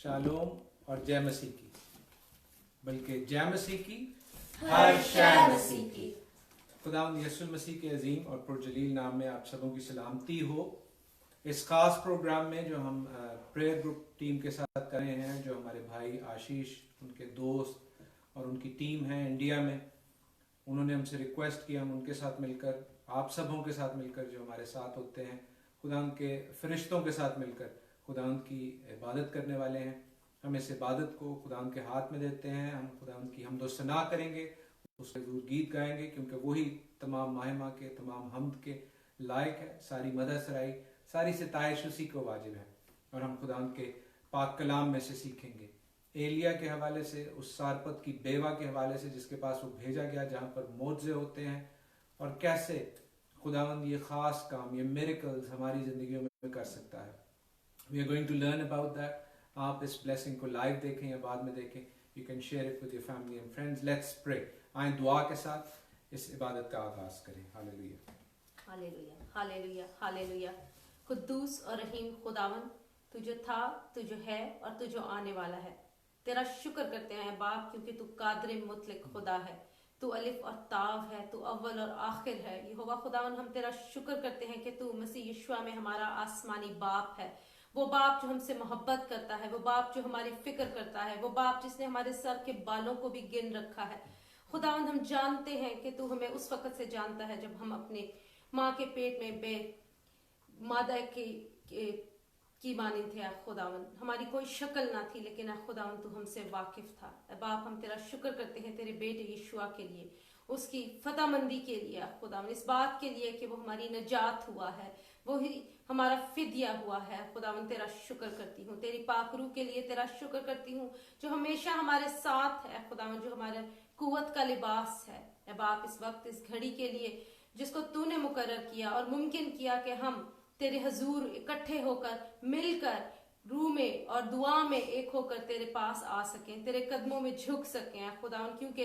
Shalom और जय मसीह की, बल्कि जय मसीह की हर शय मसीह की। खुदावंद यीशु मसीह के अजीम और पुरजलील नाम में आप सबों की सलामती हो। इस खास प्रोग्राम में जो हम प्रेयर ग्रुप टीम के साथ कर रहे हैं, जो हमारे भाई आशीष, उनके दोस्त और उनकी टीम है इंडिया में, उन्होंने हमसे रिक्वेस्ट किया हम उनके साथ मिलकर, आप सबों के साथ मिलकर जो हमारे साथ होते हैं, खुदावंद के फरिश्तों के साथ मिलकर खुदावंद की इबादत करने वाले हैं। हम इस इबादत को खुदावंद के हाथ में देते हैं। हम खुदावंद की हमदो सना करेंगे, उसके ज़रूर गीत गाएंगे, क्योंकि वही तमाम महिमा के, तमाम हमद के लायक है। सारी मदद सराई, सारी सिताइश उसी को वाजिब है। और हम खुदावंद के पाक कलाम में से सीखेंगे, एलिया के हवाले से, उस सारपत की बेवा के हवाले से जिसके पास वो भेजा गया, जहाँ पर मोज़े होते हैं, और कैसे खुदावंद ये ख़ास काम, ये मिरेकल्स हमारी ज़िंदगियों में कर सकता है। We are going to learn about that. आप इस ब्लेसिंग को लाइव देखें या बाद में देखें, you can share it with your family and friends. Let's pray. आए दुआ के साथ इस इबादत का आगाज़ करें। Hallelujah, hallelujah, hallelujah, hallelujah. कुद्दूस और रहीम खुदावन, तू जो था, तू जो है और तू जो आने वाला है, तेरा शुक्र करते हैं बाप, क्योंकि तू कादिर मुतलक खुदा है। तू अलिफ और ताव है, तू अव्वल और आखिर है। यहोवा खुदावन, हम तेरा शुक्र करते हैं कि तू मसीह यीशुआ में हमारा आसमानी बाप है। वो बाप जो हमसे मोहब्बत करता है, वो बाप जो हमारी फिक्र करता है, वो बाप जिसने हमारे सर के बालों को भी गिन रखा है। खुदावंद, हम जानते हैं कि तू हमें उस वक्त से जानता है जब हम अपने माँ के पेट में मादा की मानिंद थे। खुदावंद, हमारी कोई शक्ल ना थी, लेकिन खुदावंद तू हमसे वाकिफ था। बाप, हम तेरा शुक्र करते हैं तेरे बेटे यीशुआ के लिए, उसकी फतामंदी के लिए। खुदावंद, इस बात के लिए कि वो हमारी नजात हुआ है, वो ही हमारा फिदिया हुआ है। खुदावंद, तेरा शुक्र करती हूँ। तेरी पाक रूह के लिए तेरा शुक्र करती हूँ, जो हमेशा हमारे साथ है। खुदावंद, जो हमारे कुव्वत का लिबास है। ए बाप, इस वक्त, इस घड़ी के लिए जिसको तूने मुकर्रर किया और मुमकिन किया कि हम तेरे हजूर इकट्ठे होकर, मिलकर, रूह में और दुआ में एक होकर तेरे पास आ सकें, तेरे कदमों में झुक सकें। खुदावंद, क्योंकि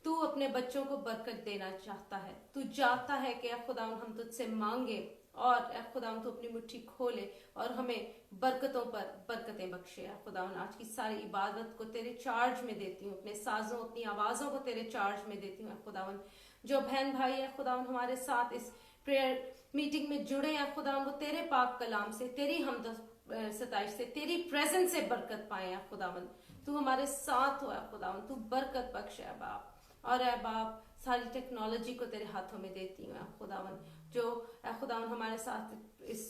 तू अपने बच्चों को बरकत देना चाहता है। तू चाहता है कि खुदावंद हम तुझसे मांगे, और खुदावंद तू अपनी मुट्ठी खोले और हमें बरकतों पर बरकतें बख्शे। खुदावंद, आज की सारी इबादत को तेरे चार्ज में देती हूँ, अपने साजों, अपनी आवाज़ों को तेरे चार्ज में देती हूँ। खुदावंद, जो बहन भाई है खुदावंद हमारे साथ इस प्रेयर मीटिंग में जुड़े हैं, खुदावंद वो तेरे पाक कलाम से, तेरी हमद सताइश से, तेरी प्रेजेंस से बरकत पाए। खुदावंद, तू हमारे साथ हो। खुदावंद, तू बरकत बख्श है बाप। और है बाप, सारी टेक्नोलॉजी को तेरे हाथों में देती हूँ। खुदावंद, जो खुदावंद हमारे साथ इस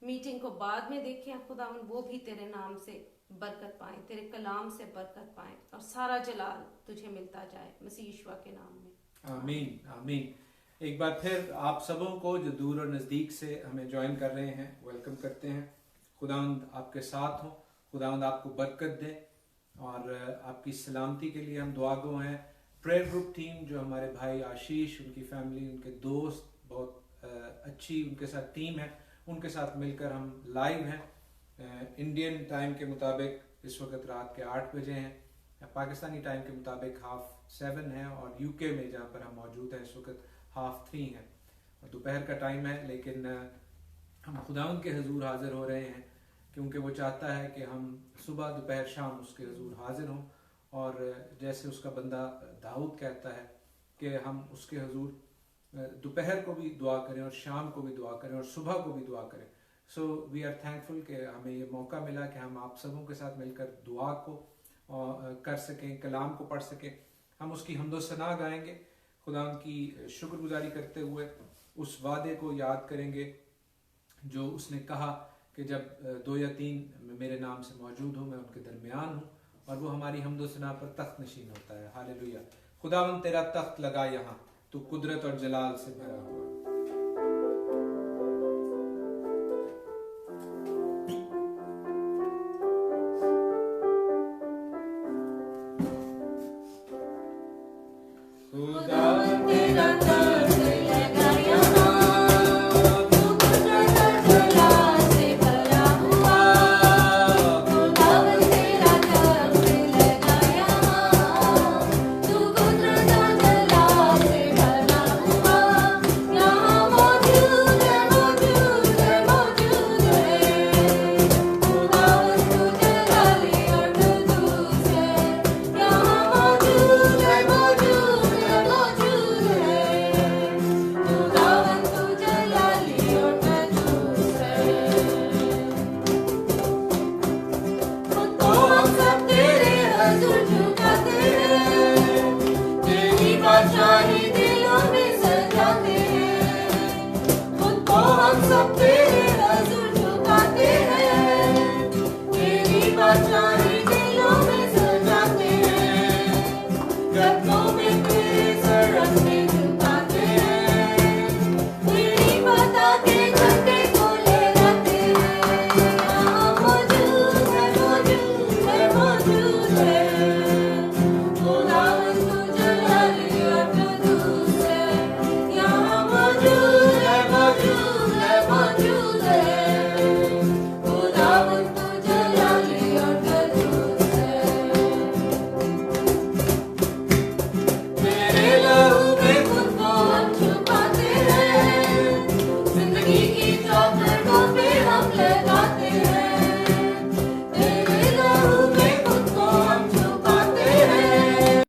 मीटिंग को बाद में देखें, खुदावंद वो भी तेरे नाम से बरकत पाएं, तेरे कलाम से बरकत पाएं, और सारा जलाल तुझे मिलता जाए, मसीह यीशुआ के नाम में। आमीन, आमीन। एक बार फिर आप सबों को जो दूर और नज़दीक से हमें ज्वाइन कर रहे हैं, वेलकम करते हैं। खुदावंद आपके साथ हो, खुदावंद आपको बरकत दे, और आपकी सलामती के लिए हम दुआगो हैं। प्रेयर ग्रुप टीम, जो हमारे भाई आशीष, उनकी फैमिली, उनके दोस्त, बहुत अच्छी उनके साथ टीम है, उनके साथ मिलकर हम लाइव हैं। इंडियन टाइम के मुताबिक इस वक्त रात के 8 बजे हैं, पाकिस्तानी टाइम के मुताबिक 7:30 है, और यूके में जहाँ पर हम मौजूद हैं इस वक्त 3:30 है, दोपहर का टाइम है। लेकिन हम खुदावंद के हजूर हाजिर हो रहे हैं, क्योंकि वो चाहता है कि हम सुबह, दोपहर, शाम उसके हजूर हाजिर हों। और जैसे उसका बंदा दाऊद कहता है कि हम उसके हजूर दोपहर को भी दुआ करें, और शाम को भी दुआ करें, और सुबह को भी दुआ करें। सो वी आर थैंकफुल कि हमें ये मौका मिला कि हम आप सबों के साथ मिलकर दुआ को कर सकें, कलाम को पढ़ सकें। हम उसकी हमदो सना गाएंगे, खुदा की शुक्रगुजारी करते हुए उस वादे को याद करेंगे जो उसने कहा कि जब 2 या 3 मेरे नाम से मौजूद हूँ, मैं उनके दरमियान हूँ, और वो हमारी हमदो सना पर तख्त नशीन होता है। हालेलुया। खुदावंद, तेरा तख्त लगा यहाँ, तू कुदरत और जलाल से भरा हुआ। Yeah. सब तेरे हुजूर झुकाते हैं, तेरी बादशाही दिलों में सजाते हैं, कदमों में तेरे सड़क में झुकाते हैं, तेरी बता के झंडे को लहराते हैं। यहाँ मौजूद है, मौजूद है, मौजूद है, खुदावन तू जलाली और कदूस है। यहाँ मौजूद है, मौजूद है, मौजूद है, खुदावन तू जलाली और कदूस है। तेरे लहू में खुद को हम छुपाते हैं, जिंदगी की चौखटों पे हम लगाते हैं। तेरे लहू में खुद को हम छुपाते हैं,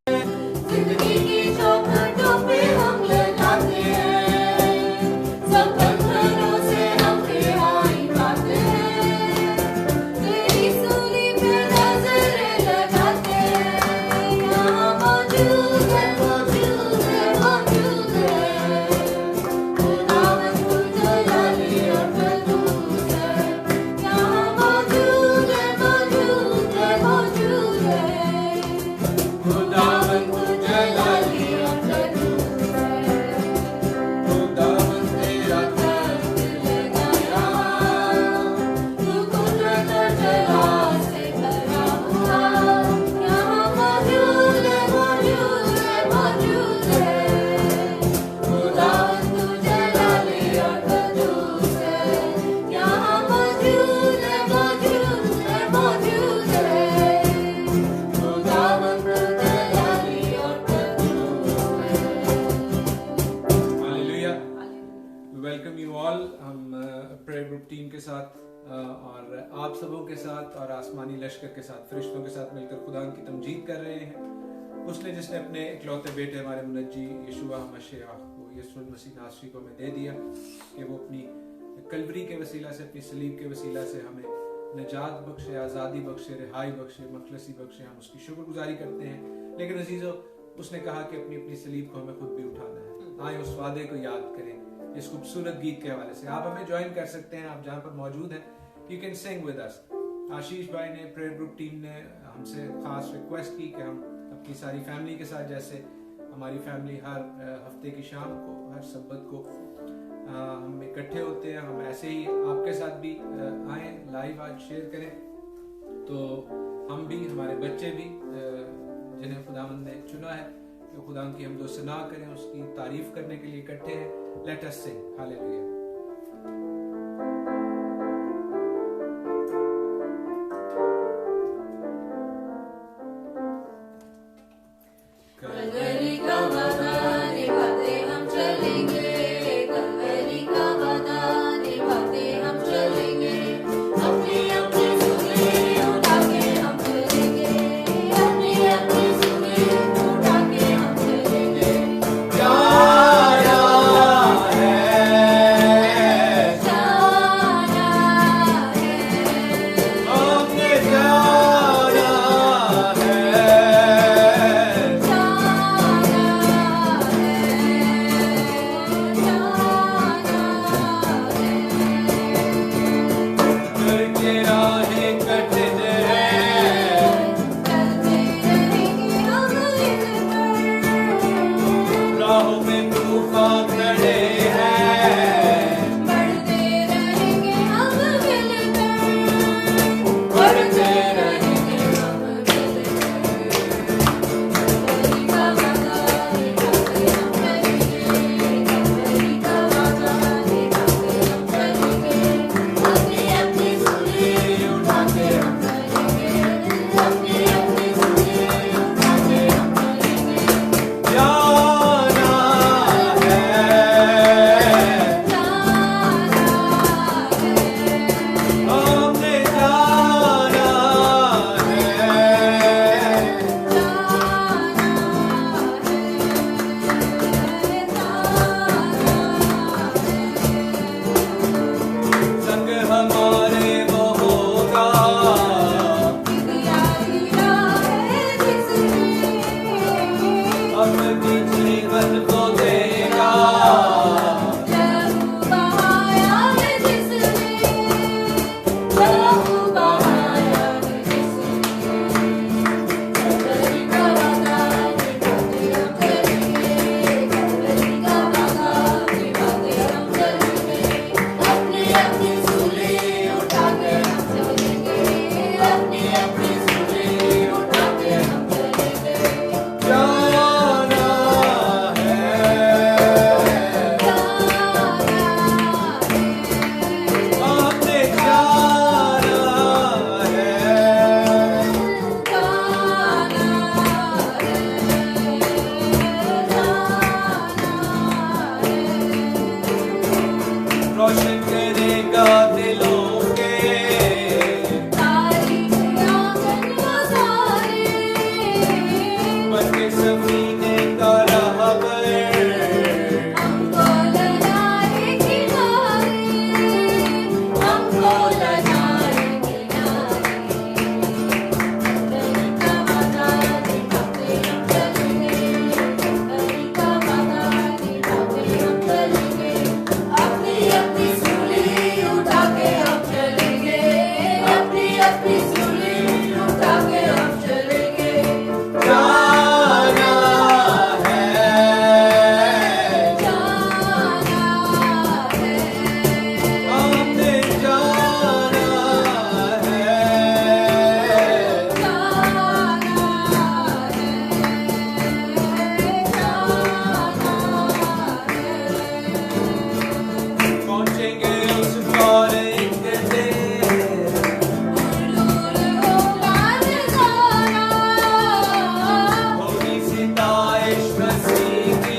जिंदगी की चौखटों पे हम लगाते हैं। सब पत्थरों से हम रिहाई पाते हैं, तेरी सूली पे नजरें लगाते हैं। यहाँ मौजूद है, मौजूद है, मौजूद है, खुदावन तू जलाली और कदूस है। यहाँ मौजूद है, मौजूद है, मौजूद है, खुदावन तू जलाली और कदूस है। खुदावन तेरा दर्द लगाया, तू कुदरत और जलाल से भरा हुआ। यहाँ मौजूद है, मौजूद है, मौजूद है, खुदावन तू जलाली और कदूस है। यहाँ मौजूद है, मौजूद है, मौजूद है, खुदावन तू जलाली और कदूस है। हालेलुया। Welcome you all. हम प्रेयर ग्रुप टीम के साथ और आप सबों के साथ और आसमानी लश्कर के साथ, फरिश्तों के साथ मिलकर खुदा की तमजीद कर रहे हैं। उसने जिसने अपने इकलौते बेटे हमारे मुनज्जी यीशुआ मसीह को, यीशु मसीह नासरी को हमें दे दिया कि वो अपनी कलवरी के वसीला से, अपनी सलीब के वसीला से हमें निजात बख्शे, आज़ादी बख्शे, रिहाई बख्शे, मखलसी बख्शे। हम उसकी शुक्रगुजारी करते हैं। लेकिन अजीजों, उसने कहा कि अपनी अपनी सलीब को हमें खुद भी उठाना है। आए उस वादे को याद करें इस खूबसूरत गीत के हवाले से। आप हमें ज्वाइन कर सकते हैं, आप जहाँ पर मौजूद हैं, you can sing with us. Ashish भाई ने, प्रेयर ग्रुप टीम ने हमसे खास रिक्वेस्ट की कि हम अपनी सारी फैमिली के साथ, जैसे हमारी फैमिली हर हफ्ते की शाम को, हर सब्बत को हम इकट्ठे होते हैं, हम ऐसे ही आपके साथ भी आए, लाइव आज शेयर करें। तो हम भी, हमारे बच्चे भी जिन्हें खुदावंद ने चुना है, तो खुदा की हम दो सना करें, उसकी तारीफ करने के लिए इकट्ठे हैं। लेट अस सिंग हालेलुया। कलवरी का वादा निभाते हम चलेंगे, कलवरी का वादा निभाते हम चलेंगे, अपनी अपनी सूली उठा के हम चलेंगे, अपनी अपनी सूली उठा के हम चलेंगे। प्यारा है करेगा दिलों के तारीफ आंगन नजारे बन के सफीने का रहबर हमको लगाए किनारे हमको लगाए किनारे तरीका बता निभाते हम चलेंगे तरीका बता निभाते हम चलेंगे अपनी अपनी सूली उठा के हम चलेंगे अपनी अपनी सूली उठा के हम चलेंगे जाना है जाना है हमने जाना है पहुंचेंगे उस पार एक दिन होगी सिताइश मसीह की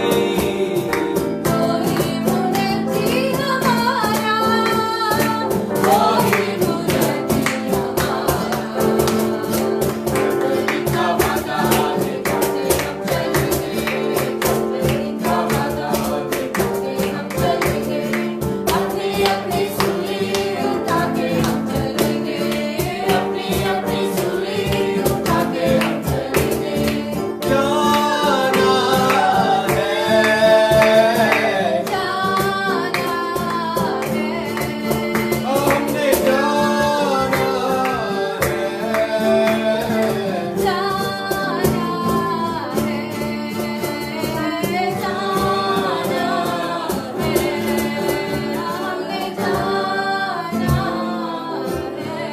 जाना है हमने जाना है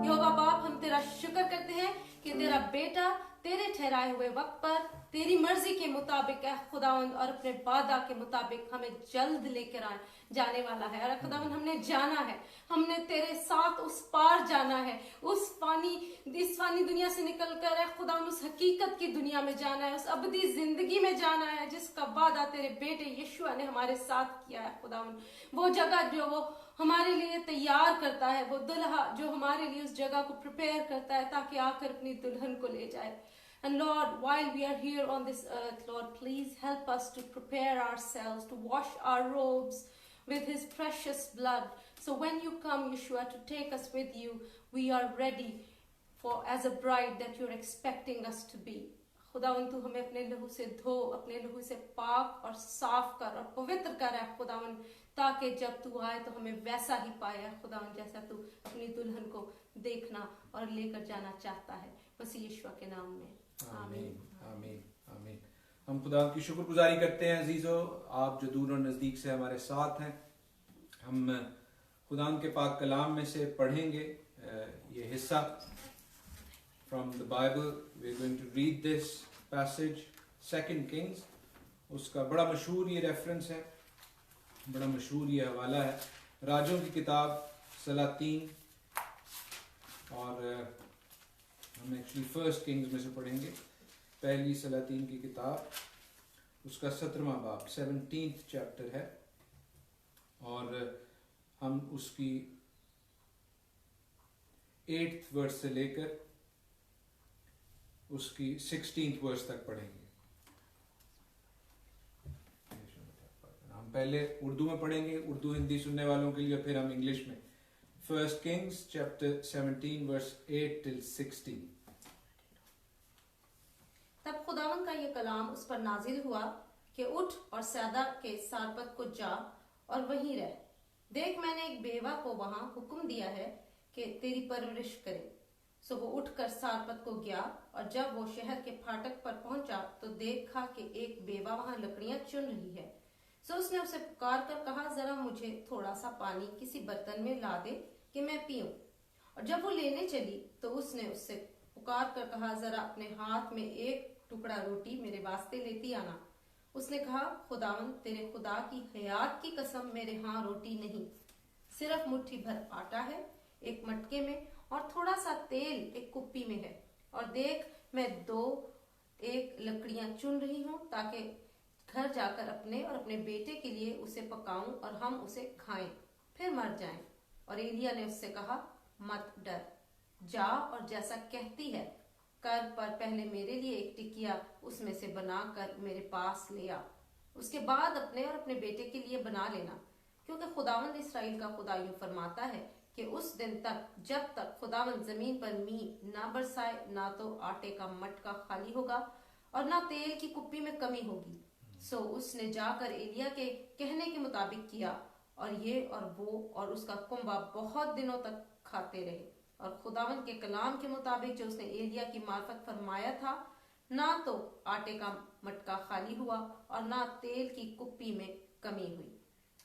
यहोवा बाप हम तेरा शुक्र करते हैं कि तेरा बेटा तेरे ठहराए हुए वक्त पर तेरी मर्जी के मुताबिक है खुदावंद और अपने वादा के मुताबिक हमें जल्द लेकर जाने वाला है और खुदावंद हमने जाना है हमने तेरे साथ उस पार जाना है इस फानी दुनिया से निकलकर है खुदावंद उस हकीकत की दुनिया में जाना है उस अबदी जिंदगी में जाना है जिसका वादा तेरे बेटे यीशु ने हमारे साथ किया है खुदावंद वो जगह जो वो हमारे लिए तैयार करता है वो दुल्हा जो हमारे लिए उस जगह को प्रिपेयर करता है ताकि आकर अपनी दुल्हन को ले जाए And Lord, while we are here on this earth, Lord, please help us to prepare ourselves, to wash our robes with His precious blood. So when you come, Yeshua, to take us with you, we are ready for as a bride that you're expecting us to be. खुदावन तू हमें अपने लहू से धो अपने लहू से पाक और साफ कर और पवित्र कर है खुदावन ताकि जब तू आए तो हमें वैसा ही पाए खुदावन जैसा तू अपनी दुल्हन को देखना और लेकर जाना चाहता है मसीह यीशु के नाम में आमीन आमीन आमीन। हम खुदा की शुक्रगुजारी करते हैं अजीजों, आप जो दूर और नज़दीक से हमारे साथ हैं। हम खुदा के पाक कलाम में से पढ़ेंगे ये हिस्सा from the Bible. We are going to read this passage 2 Kings. उसका बड़ा मशहूर ये रेफरेंस है, बड़ा मशहूर ये हवाला है राजों की किताब सलातीन, और हम एक्चुअली 1 किंग्स में से पढ़ेंगे पहली सलातीन की किताब, उसका 17वां बाब 17th चैप्टर है, और हम उसकी 8th वर्स से लेकर उसकी 16th वर्स तक पढ़ेंगे। हम पहले उर्दू में पढ़ेंगे, उर्दू हिंदी सुनने वालों के लिए, फिर हम इंग्लिश में। 1 Kings chapter 17 verse 8 till 16। तब खुदावन का ये कलाम उस पर नाजिल हुआ कि उठ और सैदा के सारपत को जा और वहीं रह। देख मैंने एक बेवा को वहां हुक्म दिया है कि तेरी परवरिश करे। सो वो उठकर सारपत को गया, और जब वो शहर के फाटक पर पहुंचा तो देखा कि एक बेवा वहां लकड़ियां चुन रही है। सो उसने उसे पुकार कर कहा, जरा मुझे थोड़ा सा पानी किसी बर्तन में ला दे कि मैं पीऊं। और जब वो लेने चली तो उसने उससे पुकार कर कहा, जरा अपने हाथ में एक टुकड़ा रोटी मेरे वास्ते लेती आना। उसने कहा, खुदावन तेरे खुदा की हयात की कसम, मेरे यहाँ रोटी नहीं, सिर्फ मुट्ठी भर आटा है एक मटके में, और थोड़ा सा तेल एक कुप्पी में है। और देख मैं 2 एक लकड़ियां चुन रही हूँ ताकि घर जाकर अपने और अपने बेटे के लिए उसे पकाऊं और हम उसे खाएं, फिर मर जाएं। और एलिया ने उससे कहा, मत डर, जा और जैसा कहती है कर, पर पहले मेरे लिए एक टिकिया उसमें से बनाकर मेरे पास ले आ। उसके बाद अपने और अपने बेटे के लिए बना लेना, क्योंकि खुदावंद इस्राएल का खुदा यूं फरमाता है कि उस दिन तक जब तक खुदावंद जमीन पर मींह ना बरसाए, ना तो आटे का मटका खाली होगा और ना तेल की कुप्पी में कमी होगी। सो उसने जाकर एलिया के कहने के मुताबिक किया, और ये और वो और उसका कुंबा बहुत दिनों तक खाते रहे। और खुदावंद के कलाम के मुताबिक जो उसने एलिया की मार्फत फरमाया था, ना तो आटे का मटका खाली हुआ और ना तेल की कुप्पी में कमी हुई।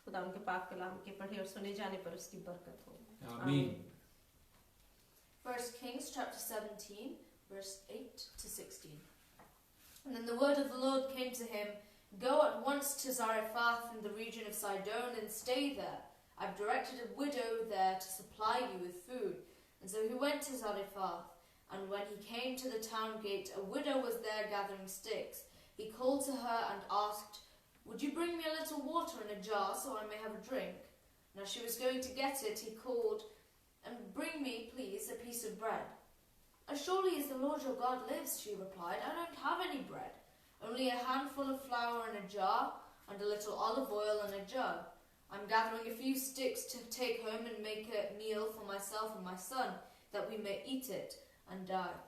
खुदावंद के पाक कलाम के पढ़े और सुने जाने पर उसकी बरकत हो। आमीन। 1 Kings chapter 17 verse 8 to 16. And then the word of the Lord came to him, go at once to Zarephath in the region of Sidon and stay there. I've directed a widow there to supply you with food. And so he went to Zarephath, and when he came to the town gate, a widow was there gathering sticks. He called to her and asked, would you bring me a little water in a jar so I may have a drink? And as she was going to get it, he called, and bring me, please, a piece of bread. As surely as the Lord your God lives, she replied, I don't have any bread, only a handful of flour in a jar and a little olive oil in a jug. I'm gathering a few sticks to take home and make a meal for myself and my son, that we may eat it and die.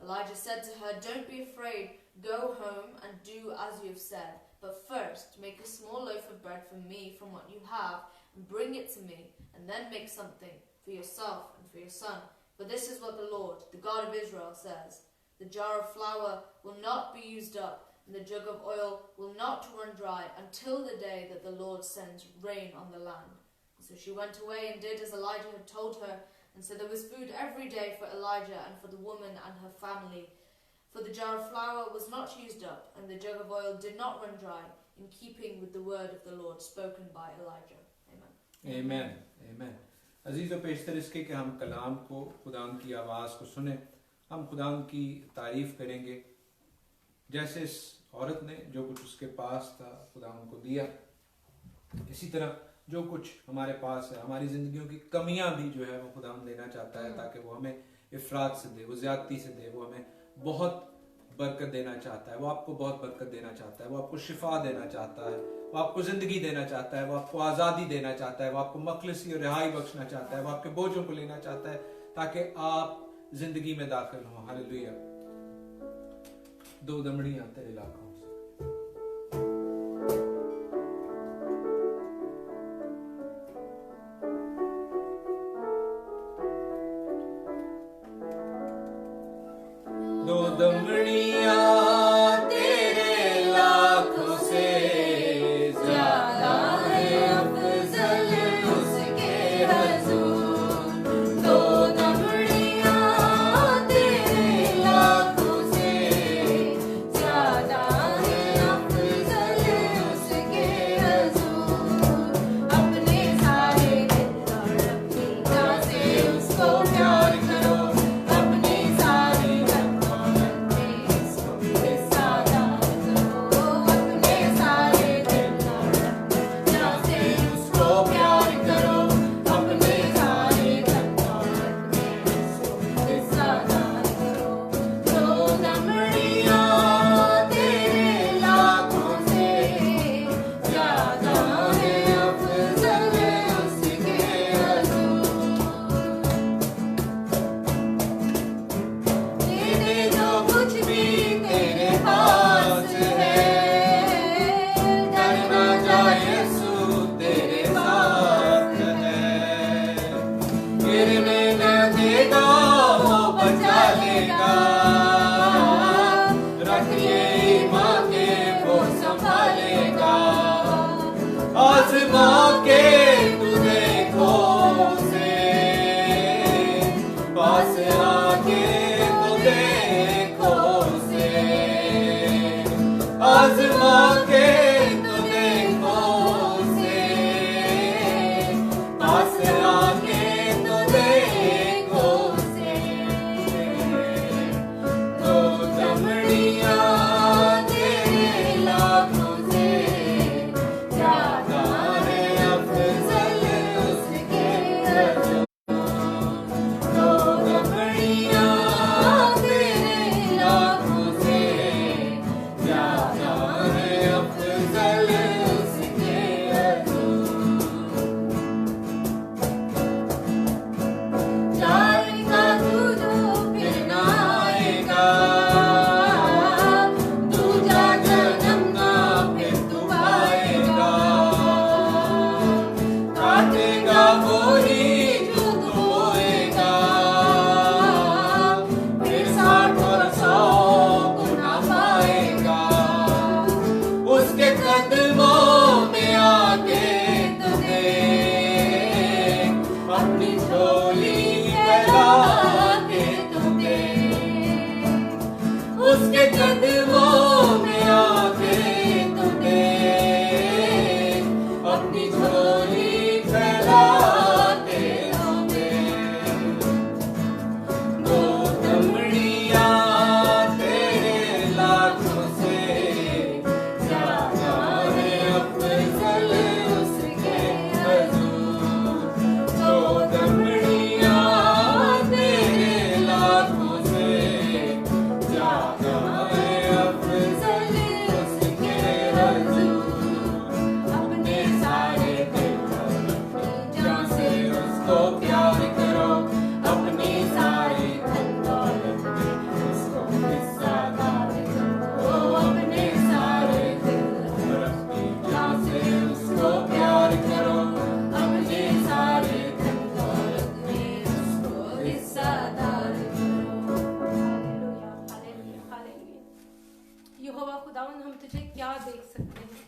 Elijah said to her, don't be afraid, go home and do as you have said, but first make a small loaf of bread for me from what you have and bring it to me, and then make something for yourself and for your son. For this is what the Lord, the God of Israel, says, the jar of flour will not be used up, and the jug of oil will not run dry until the day that the Lord sends rain on the land. And so she went away and did as Elijah had told her, and so there was food every day for Elijah and for the woman and her family. For the jar of flour was not used up, and the jug of oil did not run dry, in keeping with the word of the Lord spoken by Elijah. Amen. Amen. Amen. अजीज़ व पेशतर इसके कि हम कलाम को, खुदाम की आवाज़ को सुने, हम खुदाम की तारीफ करेंगे। जैसे इस औरत ने जो कुछ उसके पास था खुदा उनको दिया, इसी तरह जो कुछ हमारे पास है, हमारी जिंदगियों की कमियां भी जो है वो खुदा देना चाहता है, ताकि वो हमें इफरात से दे, वो ज्यादती से दे, वो हमें बहुत बरकत देना चाहता है, वो आपको बहुत बरकत देना चाहता है, वो आपको शिफा देना चाहता है, वो आपको जिंदगी देना चाहता है, वो आपको आज़ादी देना चाहता है, वो आपको मखलसी और रिहाई बख्शना चाहता है, वो आपके बोझों को लेना चाहता है ताकि आप जिंदगी में दाखिल हों। हालेलुया। दो दमड़ियां तेरे लाखों से। दो दमड़ियां तेरे लाखों से ज्यादा है अफजल उसके हजूर। दो दमड़ियां तेरे लाखों से ज्यादा है अफजल उसके हजूर। अपने सारे दिल और अपनी जान से उसको प्यार करो, अपने सारे यहोवा खुदावन हम तुझे क्या देख सकते हैं?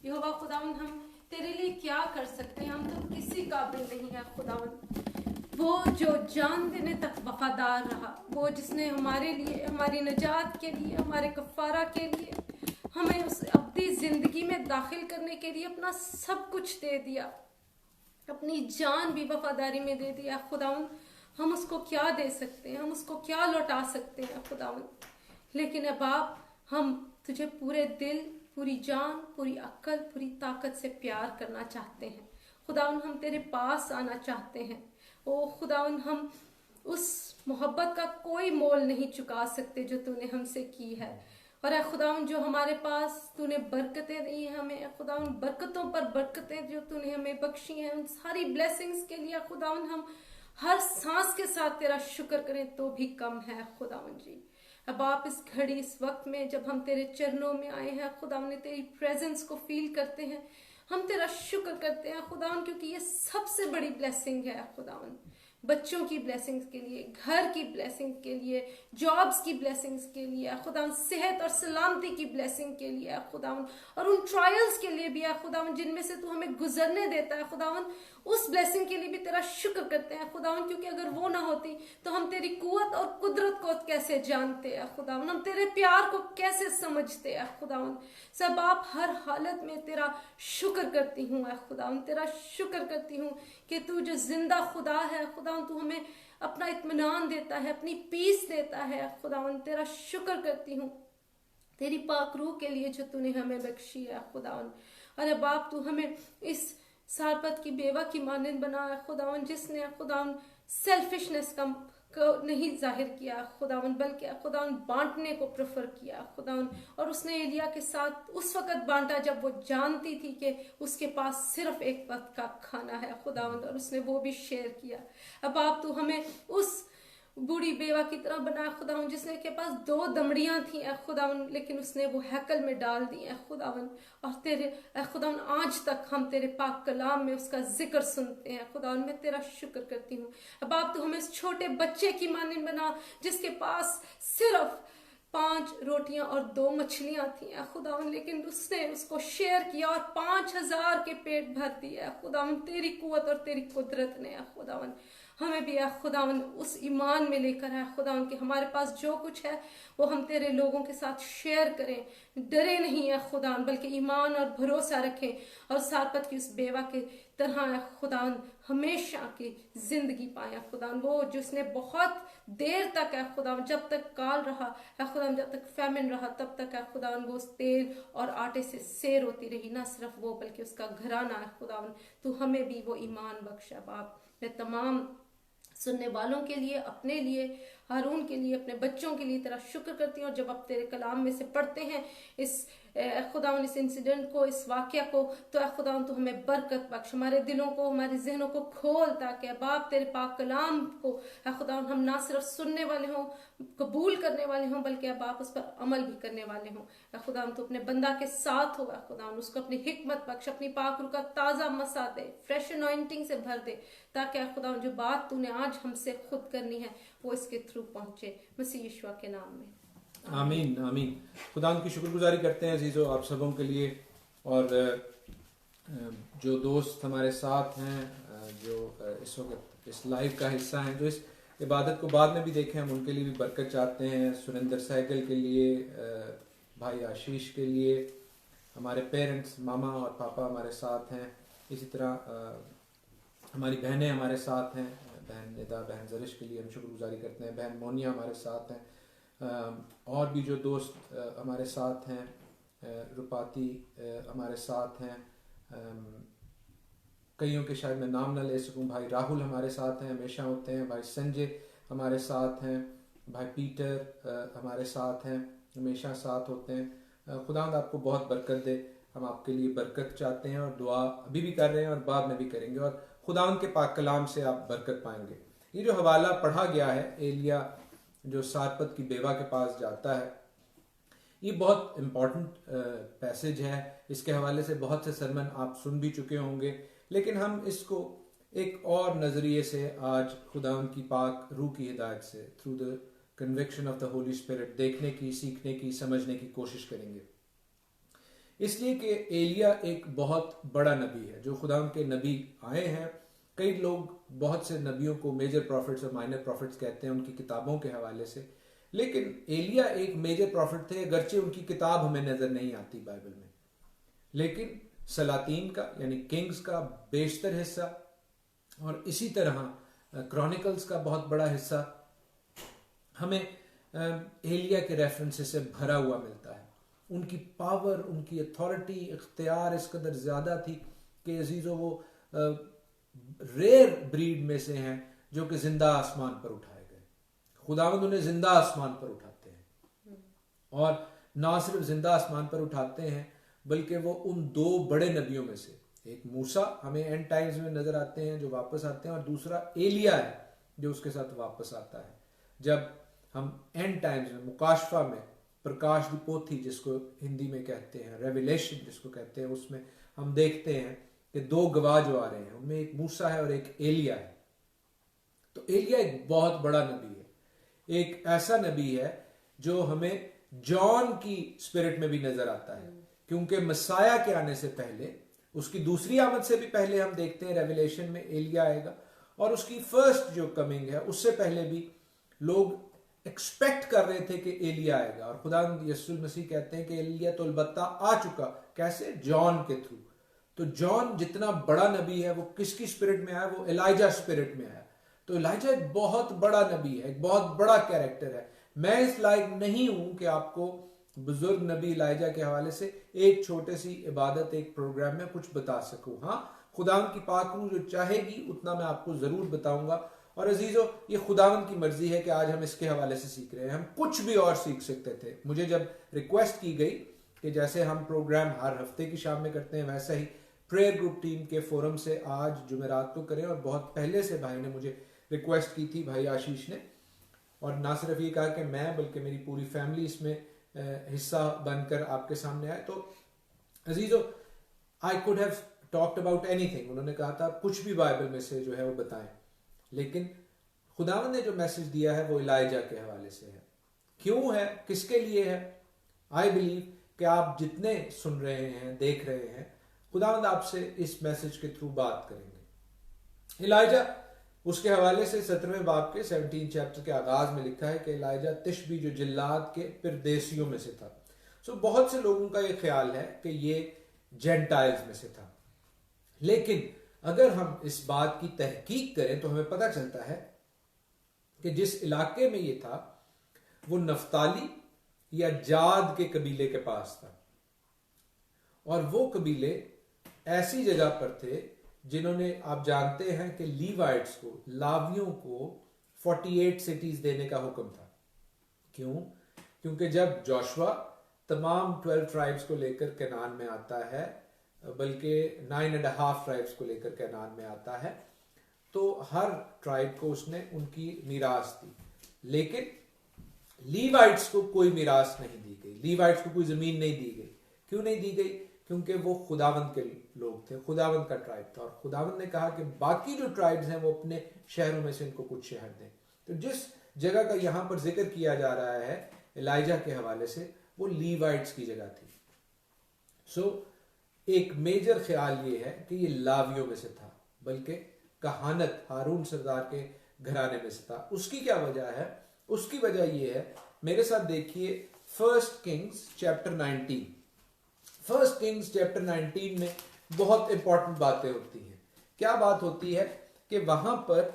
यहोवा खुदावन हम तेरे लिए क्या कर सकते हैं? हम तो किसी काबिल नहीं है खुदावन। वो जो जान देने तक वफादार रहा, वो जिसने हमारे लिए, हमारी नजात के लिए, हमारे कफारा के लिए, हमें उस अपनी जिंदगी में दाखिल करने के लिए अपना सब कुछ दे दिया, अपनी जान भी वफादारी में दे दिया खुदावन। हम उसको क्या दे सकते हैं? हम उसको क्या लौटा सकते हैं खुदावन? लेकिन अब आप, हम तुझे पूरे दिल, पूरी जान, पूरी अक्ल, पूरी ताकत से प्यार करना चाहते हैं खुदावन। हम तेरे पास आना चाहते हैं। ओ खुदावन, हम उस मोहब्बत का कोई मोल नहीं चुका सकते जो तूने हमसे की है। और ऐ खुदावन, जो हमारे पास तूने बरकतें दी हैं हमें खुदावन, बरकतों पर बरकतें जो तूने हमें बख्शी हैं, उन सारी ब्लेसिंग्स के लिए खुदावन हम हर सांस के साथ तेरा शुक्र करें तो भी कम है खुदावन जी। अब आप इस घड़ी, इस वक्त में जब हम तेरे चरणों में आए हैं खुदावन, तेरी प्रेजेंस को फील करते हैं, हम तेरा शुक्र करते हैं खुदावन, क्योंकि ये सबसे बड़ी ब्लेसिंग है खुदावन। बच्चों की ब्लेसिंग्स के लिए, घर की ब्लेसिंग के लिए, जॉब्स की ब्लेसिंग्स के लिए खुदावन, सेहत और सलामती की ब्लेसिंग के लिए खुदावन, और उन ट्रायल्स के लिए भी है खुदावन जिनमें से तू हमें गुजरने देता है खुदावन, उस ब्लेसिंग के लिए भी तेरा शुक्र करते हैं खुदावन, क्योंकि अगर वो ना होती तो हम तेरी कुव्वत और कुदरत को कैसे जानते हैं खुदावन, हम तेरे प्यार को कैसे समझते हैं खुदावन। सब आप हर हालत में तेरा शुक्र करती हूँ खुदावन, तेरा शुक्र करती हूँ कि तू जो जिंदा खुदा है खुदावन, तू हमें अपना इत्मीनान देता है, अपनी पीस देता है खुदावन। तेरा शुक्र करती हूँ तेरी पाक रूह के लिए जो तूने हमें बख्शी है खुदावन। अरे बाप, तू हमें इस सारपत की बेवा की मानंद बनाया खुदावन, जिसने खुदावन सेल्फिशनेस को नहीं जाहिर किया खुदावन, बल्कि खुदावन बांटने को प्रेफर किया खुदावन। और उसने एलिया के साथ उस वक्त बांटा जब वो जानती थी कि उसके पास सिर्फ एक वक्त का खाना है खुदावन, और उसने वो भी शेयर किया। अब आप तू हमें उस बूढ़ी बेवा की तरह बनाया खुदावन, जिसने के पास 2 दमड़ियां थी खुदावन, लेकिन उसने वो हैकल में डाल दी खुदावन। और तेरे खुदावन, आज तक हम तेरे पाक कलाम में उसका जिक्र सुनते हैं खुदावन। मैं तेरा शुक्र करती हूँ। अब आप तो हमें इस छोटे बच्चे की मानंद बना जिसके पास सिर्फ 5 रोटियां और 2 मछलियां थी खुदावन, लेकिन उसने उसको शेयर किया और 5000 के पेट भर दिया खुदावन। तेरी कुव्वत और तेरी कुदरत ने खुदावन हमें भी खुदावन उस ईमान में लेकर है खुदावन कि हमारे पास जो कुछ है वो हम तेरे लोगों के साथ शेयर करें, डरे नहीं है खुदावन, बल्कि ईमान और भरोसा रखें, और सारपत की उस बेवा के तरह है खुदावन हमेशा की जिंदगी पाए खुदावन। वो जिसने बहुत देर तक है खुदावन, जब तक काल रहा है खुदावन, जब तक फैमिन रहा तब तक है खुदावन, वो तेल और आटे से सैर होती रही। ना सिर्फ वो बल्कि उसका घराना है खुदावन। तू हमें भी वो ईमान बख्शा बाप। मैं तमाम सुनने वालों के लिए, अपने लिए, हारून के लिए, अपने बच्चों के लिए तेरा शुक्र करती हूँ। और जब आप तेरे कलाम में से पढ़ते हैं इस खुदावन, इस इंसिडेंट को, इस वाक़या को, तो खुदावन तू हमें बरकत बख्श, हमारे दिलों को, हमारे जहनों को खोल, ताकि बाप तेरे पाक कलाम को खुदावन हम ना सिर्फ सुनने वाले हों, कबूल करने वाले हों, बल्कि अब आप उस पर अमल भी करने वाले हों। खुदावन तू अपने बंदा के साथ होगा खुदावन, उसको अपनी हिकमत बख्श, अपनी पाक रूह का ताज़ा मसा दे, फ्रेश अनॉइंटिंग से भर दे, ताकि खुदावन जो बात तूने आज हमसे खुद करनी है वो इसके थ्रू पहुंचे, मसीह यीशु के नाम में। आमीन आमीन। खुदा की शुक्रगुजारी करते हैं अजीज़ों आप सबों के लिए, और जो दोस्त हमारे साथ हैं, जो इस वक्त इस लाइव का हिस्सा हैं, जो इस इबादत को बाद में भी देखें, हम उनके लिए भी बरकत चाहते हैं। सुरेंद्र सहगल के लिए, भाई आशीष के लिए, हमारे पेरेंट्स मामा और पापा हमारे साथ हैं, इसी तरह हमारी बहनें हमारे साथ हैं, बहन निदा, बहन जरिश के लिए हम शुक्रगुजारी करते हैं, बहन मोनिया हमारे साथ हैं, और भी जो दोस्त हमारे साथ हैं, रुपाती हमारे साथ हैं, कईयों के शायद मैं नाम ना ले सकूं, भाई राहुल हमारे साथ हैं, हमेशा होते हैं, भाई संजय हमारे साथ हैं, भाई पीटर हमारे साथ हैं, हमेशा साथ होते हैं। खुदावंद आपको बहुत बरकत दे। हम आपके लिए बरकत चाहते हैं और दुआ अभी भी कर रहे हैं और बाद में भी करेंगे, और खुदावंद के पाक कलाम से आप बरकत पाएंगे। ये जो हवाला पढ़ा गया है, एलिया जो सारपत की बेवा के पास जाता है, ये बहुत इम्पॉर्टेंट पैसेज है। इसके हवाले से बहुत से सरमन आप सुन भी चुके होंगे, लेकिन हम इसको एक और नज़रिए से आज खुदावंद की पाक रूह की हिदायत से, through the conviction of the Holi spirit, देखने की, सीखने की, समझने की कोशिश करेंगे। इसलिए कि एलिया एक बहुत बड़ा नबी है, जो खुदावंद के नबी आए हैं। कई लोग बहुत से नबियों को मेजर प्रॉफिट्स और माइनर प्रॉफिट्स कहते हैं उनकी किताबों के हवाले से, लेकिन एलिया एक मेजर प्रॉफिट थे, अगरचे उनकी किताब हमें नजर नहीं आती बाइबल में, लेकिन सलातीन का यानी किंग्स का बेशतर हिस्सा और इसी तरह क्रॉनिकल्स का बहुत बड़ा हिस्सा हमें एलिया के रेफरेंसेस से भरा हुआ मिलता है। उनकी पावर, उनकी अथॉरिटी, इख्तियार इस कदर ज्यादा थी कि अजीजों वो रेयर ब्रीड में से हैं जो कि जिंदा आसमान पर उठाए गए। खुदावंद उन्हें जिंदा आसमान पर उठाते हैं, और ना सिर्फ जिंदा आसमान पर उठाते हैं बल्कि वो उन दो बड़े नबियों में से, एक मूसा हमें एंड टाइम्स में नजर आते हैं जो वापस आते हैं, और दूसरा एलिया है जो उसके साथ वापस आता है। जब हम एंड टाइम्स में, मुकाशफा में, प्रकाश की पोथी जिसको हिंदी में कहते हैं, रेवलेशन जिसको कहते हैं, उसमें हम देखते हैं कि दो गवाह जो आ रहे हैं, उनमें एक मूसा है और एक एलिया है। तो एलिया एक बहुत बड़ा नबी है, एक ऐसा नबी है जो हमें जॉन की स्पिरिट में भी नजर आता है, क्योंकि मसाया के आने से पहले, उसकी दूसरी आमद से भी पहले हम देखते हैं रेवलेशन में एलिया आएगा, और उसकी फर्स्ट जो कमिंग है उससे पहले भी लोग एक्सपेक्ट कर रहे थे कि एलिया आएगा, और खुदा यीशु मसीह कहते हैं कि एलिया तो अलबत्ता आ चुका। कैसे? जॉन के थ्रू। तो जॉन जितना बड़ा नबी है वो किसकी स्पिरिट में आया? वो एलाइजा स्पिरिट में आया। तो एलाइजा एक बहुत बड़ा नबी है, एक बहुत बड़ा कैरेक्टर है। मैं इस लायक नहीं हूं कि आपको बुजुर्ग नबी एलाइजा के हवाले से एक छोटे सी इबादत, एक प्रोग्राम में कुछ बता सकूं। हाँ, खुदावंद की पाक रूह जो चाहेगी उतना मैं आपको जरूर बताऊंगा। और अजीजों, ये खुदावंद की मर्जी है कि आज हम इसके हवाले से सीख रहे हैं। हम कुछ भी और सीख सकते थे। मुझे जब रिक्वेस्ट की गई कि जैसे हम प्रोग्राम हर हफ्ते की शाम में करते हैं, वैसा ही प्रेयर ग्रुप टीम के फोरम से आज जुमेरात को करें, और बहुत पहले से भाई ने मुझे रिक्वेस्ट की थी, भाई आशीष ने, और ना सिर्फ ये कहा कि मैं बल्कि मेरी पूरी फैमिली इसमें हिस्सा बनकर आपके सामने आए। तो अजीजों, I could have talked about anything. उन्होंने कहा था कुछ भी बाइबल में से जो है वो बताएं, लेकिन खुदावंद ने जो मैसेज दिया है वो एलाइजा के हवाले से है। क्यों है, किसके लिए है? आई बिलीव कि आप जितने सुन रहे हैं, देख रहे हैं, खुदावंद आपसे इस मैसेज के थ्रू बात करेंगे। एलाइजा, उसके हवाले से 17वें बाब के 17 चैप्टर के आगाज में लिखा है कि एलाइजा तिशबी जो जिल्लाद के परदेसियों में से था। सो बहुत से लोगों का ये ख्याल है कि ये जेंटाइल्स में से था, लेकिन अगर हम इस बात की तहकीक करें तो हमें पता चलता है कि जिस इलाके में ये था वो नफ्ताली या जाद के कबीले के पास था, और वो कबीले ऐसी जगह पर थे जिन्होंने, आप जानते हैं कि लीवाइट्स को, लावियों को 48 सिटीज देने का हुक्म था। क्यों? क्योंकि जब जोशुआ तमाम 12 ट्राइब्स को लेकर कैनान में आता है, बल्कि 9.5 ट्राइब्स को लेकर कैनान में आता है, तो हर ट्राइब को उसने उनकी मीरास दी, लेकिन लीवाइट्स को कोई मीरास नहीं दी गई, लीवाइट्स को कोई जमीन नहीं दी गई। क्यों नहीं दी गई? क्योंकि वो खुदावंद के लोग थे, खुदावंद का ट्राइब था, और खुदावंद ने कहा कि बाकी जो ट्राइब्स हैं वो अपने शहरों में से इनको कुछ शहर दें। तो जिस जगह का यहां पर जिक्र किया जा रहा है एलाइजा के हवाले से, वो लीवाइट्स की जगह थी। सो एक मेजर ख्याल ये है कि ये लावियों में से था, बल्कि कहानत हारून सरदार के घराने में से था। उसकी क्या वजह है? उसकी वजह ये है, मेरे साथ देखिए 1 किंग्स चैप्टर 19। 1 किंग्स चैप्टर 19 में बहुत इंपॉर्टेंट बातें होती हैं। क्या बात होती है कि वहां पर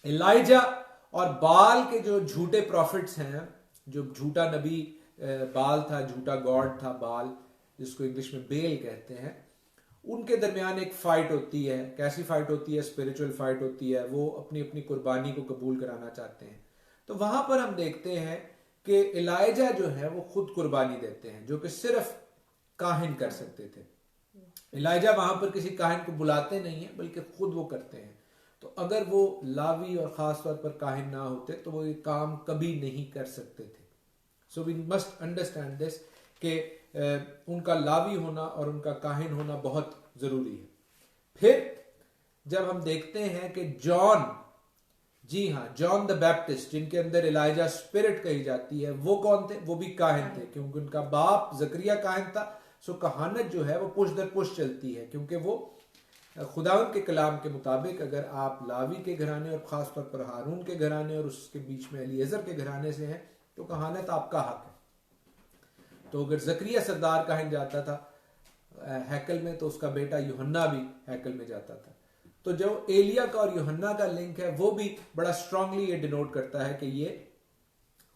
एलाइजा और बाल के जो झूठे प्रॉफिट्स हैं, जो झूठा नबी बाल था, झूठा गॉड था बाल, जिसको इंग्लिश में बेल कहते हैं, उनके दरमियान एक फाइट होती है। कैसी फाइट होती है? स्पिरिचुअल फाइट होती है। वो अपनी अपनी कुर्बानी को कबूल कराना चाहते हैं। तो वहां पर हम देखते हैं कि एलाइजा जो है वो खुद कुर्बानी देते हैं, जो कि सिर्फ काहिन कर सकते थे। एलाइजा वहां पर किसी काहिन को बुलाते नहीं है, बल्कि खुद वो करते हैं। तो अगर वो लावी और खास तौर पर काहिन ना होते तो वो ये काम कभी नहीं कर सकते थे। So we must understand this कि उनका लावी होना और उनका काहिन होना बहुत जरूरी है। फिर जब हम देखते हैं कि जॉन, जी हाँ, जॉन द बैप्टिस्ट, जिनके अंदर एलाइजा स्पिरिट कही जाती है, वो कौन थे? वो भी काहिन थे, क्योंकि उनका बाप जकरिया काहिन था। सो कहानत जो है वो पुश दर पुश चलती है, क्योंकि वो खुदावंद के कलाम के मुताबिक अगर आप लावी के घराने और खास तौर पर हारून के घराने और उसके बीच में एलिएजर के घराने से हैं तो कहानत आपका हक है। तो अगर जकरिया सरदार काहिन जाता था हैकल में, तो उसका बेटा यूहन्ना भी हैकल में जाता था। तो जो एलिया का और यूहन्ना का लिंक है वो भी बड़ा स्ट्रांगली ये डिनोट करता है कि ये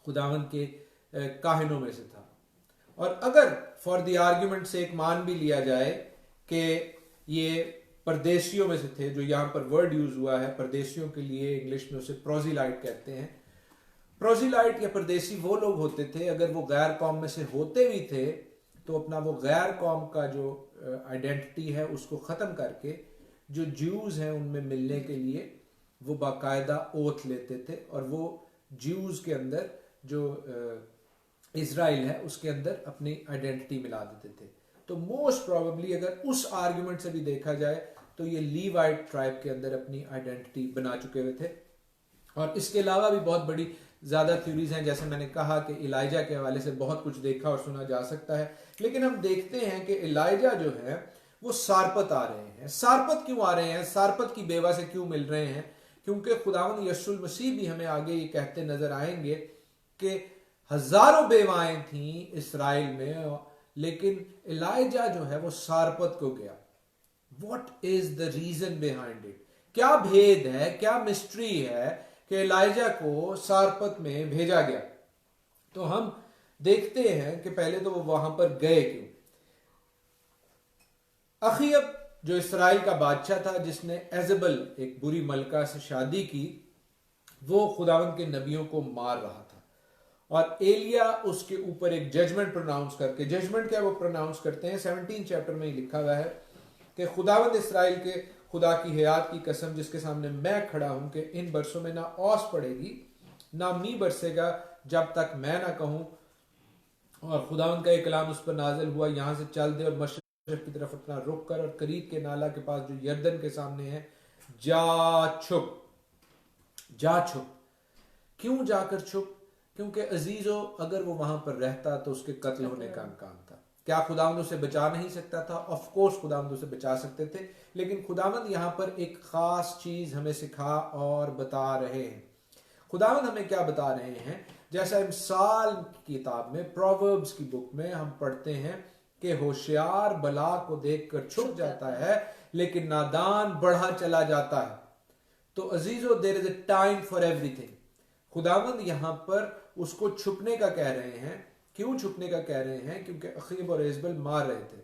खुदावंद के काहिनों में से था। और अगर फॉर द आर्ग्यूमेंट से एक मान भी लिया जाए कि ये परदेशियों में से थे, जो यहां पर वर्ड यूज हुआ है परदेशियों के लिए, इंग्लिश में उसे प्रोजिलाइट कहते हैं। प्रोजिलाइट या परदेशी वो लोग होते थे, अगर वो गैर कौम में से होते भी थे तो अपना वो गैर कौम का जो आइडेंटिटी है उसको खत्म करके जो ज्यूज हैं उनमें मिलने के लिए वो बाकायदा ओथ लेते थे, और वो ज्यूज के अंदर जो इजराइल है उसके अंदर अपनी आइडेंटिटी मिला देते थे। तो मोस्ट प्रोबेबली अगर उस आर्ग्यूमेंट से भी देखा जाए तो ये लीवाइट ट्राइब के अंदर अपनी आइडेंटिटी बना चुके हुए थे। और इसके अलावा भी बहुत बड़ी ज्यादा थ्योरीज हैं, जैसे मैंने कहा कि एलाइजा के हवाले से बहुत कुछ देखा और सुना जा सकता है। लेकिन हम देखते हैं कि एलाइजा जो है वो सारपत आ रहे हैं। सारपत क्यों आ रहे हैं? सारपत की बेवा से क्यों मिल रहे हैं? क्योंकि खुदावंद यीशु मसीह भी हमें आगे ये कहते नजर आएंगे कि हजारों बेवाएं थी इसराइल में, लेकिन एलाइजा जो है वो सारपत को गया। What is the reason behind it? क्या भेद है, क्या मिस्ट्री है कि एलाइजा को सारपत में भेजा गया? तो हम देखते हैं कि पहले तो वो वहां पर गए क्यों। अखीब जो इसराइल का बादशाह था, जिसने एजेबल एक बुरी मलका से शादी की, वो खुदावंद के नबियों को मार रहा था। और एलिया उसके ऊपर एक जजमेंट प्रोनाउंस करके, जजमेंट क्या वो प्रोनाउंस करते हैं, 17 चैप्टर में ही लिखा हुआ है कि खुदावंद इसराइल के खुदा की हयात की कसम जिसके सामने मैं खड़ा हूं कि इन बरसों में ना औस पड़ेगी ना मी बरसेगा जब तक मैं ना कहूं। और खुदावंद का एक कलाम उस पर नाजिल हुआ, यहां से चल दे और मशरिक की तरफ अपना रुख कर और करीत के नाला के पास जो यर्दन के सामने है जा छुप, जा छुप। क्यों जाकर छुप? क्योंकि अजीजों अगर वो वहां पर रहता तो उसके कत्ल होने का इम्कान था। क्या खुदावंद उसे बचा नहीं सकता था? ऑफ कोर्स खुदावंद उसे बचा सकते थे, लेकिन खुदावंद यहां पर एक खास चीज हमें सिखा और बता रहे हैं। खुदावंद हमें क्या बता रहे हैं? जैसा इमसाल की किताब में, प्रोवर्ब्स की बुक में हम पढ़ते हैं कि होशियार बला को देखकर छुप जाता है लेकिन नादान बढ़ा चला जाता है। तो अजीजों, there is a time for everything. खुदावंद यहां पर उसको छुपने का कह रहे हैं। क्यों छुपने का कह रहे हैं? क्योंकि अखीब और एजबल मार रहे थे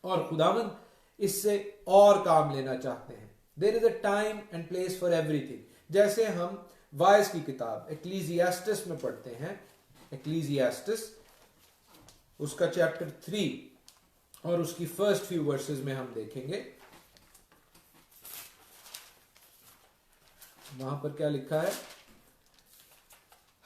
और खुदावंद इससे और काम लेना चाहते हैं। There is a time and place for everything. जैसे हम वाइज की किताब एक्लीसियास्टिस में पढ़ते हैं, एक्लीसियास्टिस उसका चैप्टर 3 और उसकी फर्स्ट फ्यू वर्सेस में हम देखेंगे वहां पर क्या लिखा है।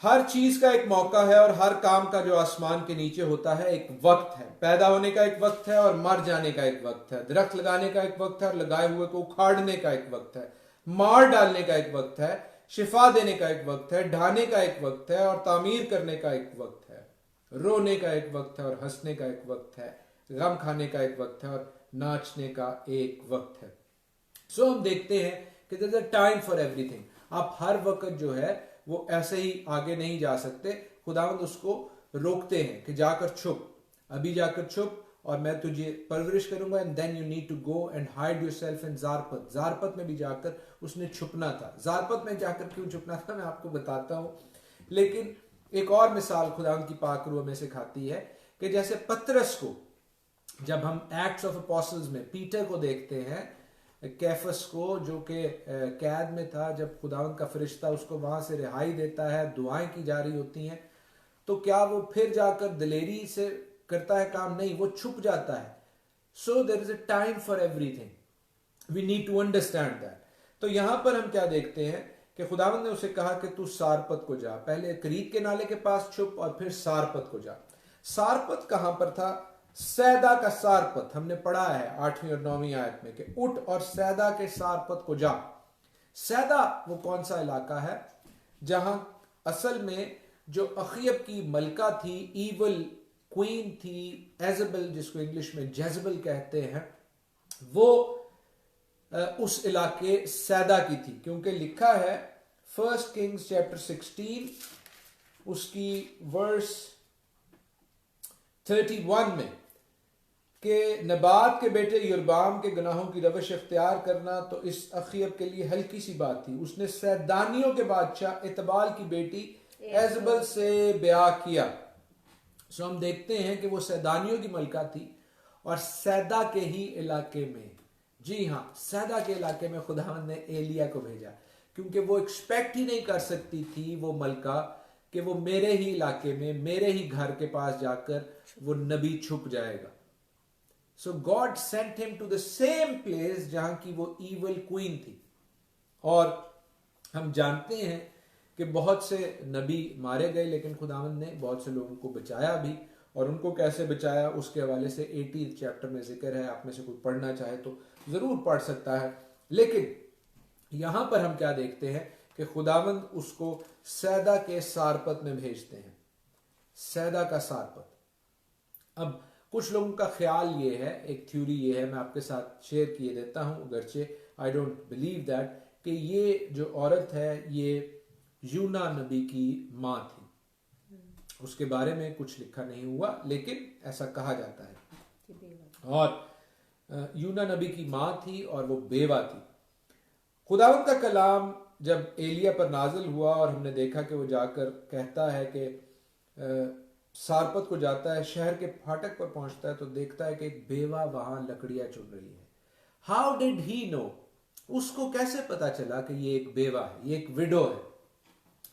हर चीज का एक मौका है और हर काम का जो आसमान के नीचे होता है एक वक्त है। पैदा होने का एक वक्त है और मर जाने का एक वक्त है। दरख्त लगाने का एक वक्त है और लगाए हुए को उखाड़ने का एक वक्त है। मार डालने का एक वक्त है, शिफा देने का एक वक्त है, ढाने का एक वक्त है और तामीर करने का एक वक्त है। रोने का एक वक्त है और हंसने का एक वक्त है। गम खाने का एक वक्त है और नाचने का एक वक्त है। सो हम देखते हैं कि there is a time for everything. आप हर वक्त जो है वो ऐसे ही आगे नहीं जा सकते। खुदावंद उसको रोकते हैं कि जाकर छुप, अभी जाकर छुप और मैं तुझे परवरिश करूंगा, and then you need to go and hide yourself in Zarephath. Zarephath में भी जाकर उसने छुपना था। जारपत में जाकर क्यों छुपना था मैं आपको बताता हूं, लेकिन एक और मिसाल खुदा की पाक रूह में सिखाती है कि जैसे पतरस को जब हम एक्ट्स ऑफ अपोस्टल्स में पीटर को देखते हैं, कैफस को जो कि कैद में था, जब खुदावंद का फरिश्ता उसको वहां से रिहाई देता है, दुआएं की जा रही होती हैं, तो क्या वो फिर जाकर दिलेरी से करता है काम? नहीं, वो छुप जाता है। So there is a time for everything, we need to understand that. तो यहां पर हम क्या देखते हैं कि खुदावंद ने उसे कहा कि तू सारपत को जा, पहले करीत के नाले के पास छुप और फिर सारपत को जा। सारपत कहां पर था? सैदा का सारपत हमने पढ़ा है 8वीं और 9वीं आयत में कि उठ और सैदा के सारपत को जा। सैदा वो कौन सा इलाका है जहां असल में जो अखियब की मलका थी, ईवल क्वीन थी, एजेबल जिसको इंग्लिश में जेजबल कहते हैं, वो उस इलाके सैदा की थी। क्योंकि लिखा है 1 किंग्स चैप्टर 16 उसकी वर्स 31 में कि नबात के बेटे यरबाम के गुनाहों की रवश इख्तियार करना तो इस अखियब के लिए हल्की सी बात थी। उसने सैदानियों के बादशाह इतबाल की बेटी एजबल से ब्याह किया। सो हम देखते हैं कि वो सैदानियों की मलका थी और सैदा के ही इलाके में, जी हाँ, सैदा के इलाके में खुदावंद ने एलिया को भेजा, क्योंकि वो एक्सपेक्ट ही नहीं कर सकती थी वो मलका कि वो मेरे ही इलाके में, मेरे ही घर के पास जाकर वो नबी छुप जाएगा। So God sent him to the same place जहां की वो ईवल क्वीन थी। और हम जानते हैं कि बहुत से नबी मारे गए, लेकिन खुदावंद ने बहुत से लोगों को बचाया भी। और उनको कैसे बचाया उसके हवाले से 18 चैप्टर में जिक्र है, आप में से कोई पढ़ना चाहे तो जरूर पढ़ सकता है। लेकिन यहां पर हम क्या देखते हैं कि खुदावंद उसको सैदा के सारपत में भेजते हैं। सैदा का सारपत। अब कुछ लोगों का ख्याल ये है, एक थ्योरी ये है, मैं आपके साथ शेयर किए देता हूं, अगरचे आई डोंट बिलीव दैट, कि ये जो औरत है ये यूना नबी की मां थी। उसके बारे में कुछ लिखा नहीं हुआ, लेकिन ऐसा कहा जाता है। और यूना नबी की मां थी और वो बेवा थी। खुदावंद का कलाम जब एलिया पर नाजिल हुआ और हमने देखा कि वो जाकर कहता है कि सारपत को जाता है, शहर के फाटक पर पहुंचता है तो देखता है कि एक बेवा वहां लकड़ियां चुन रही है। How did he know? उसको कैसे पता चला कि ये एक बेवा है, ये एक विडो है?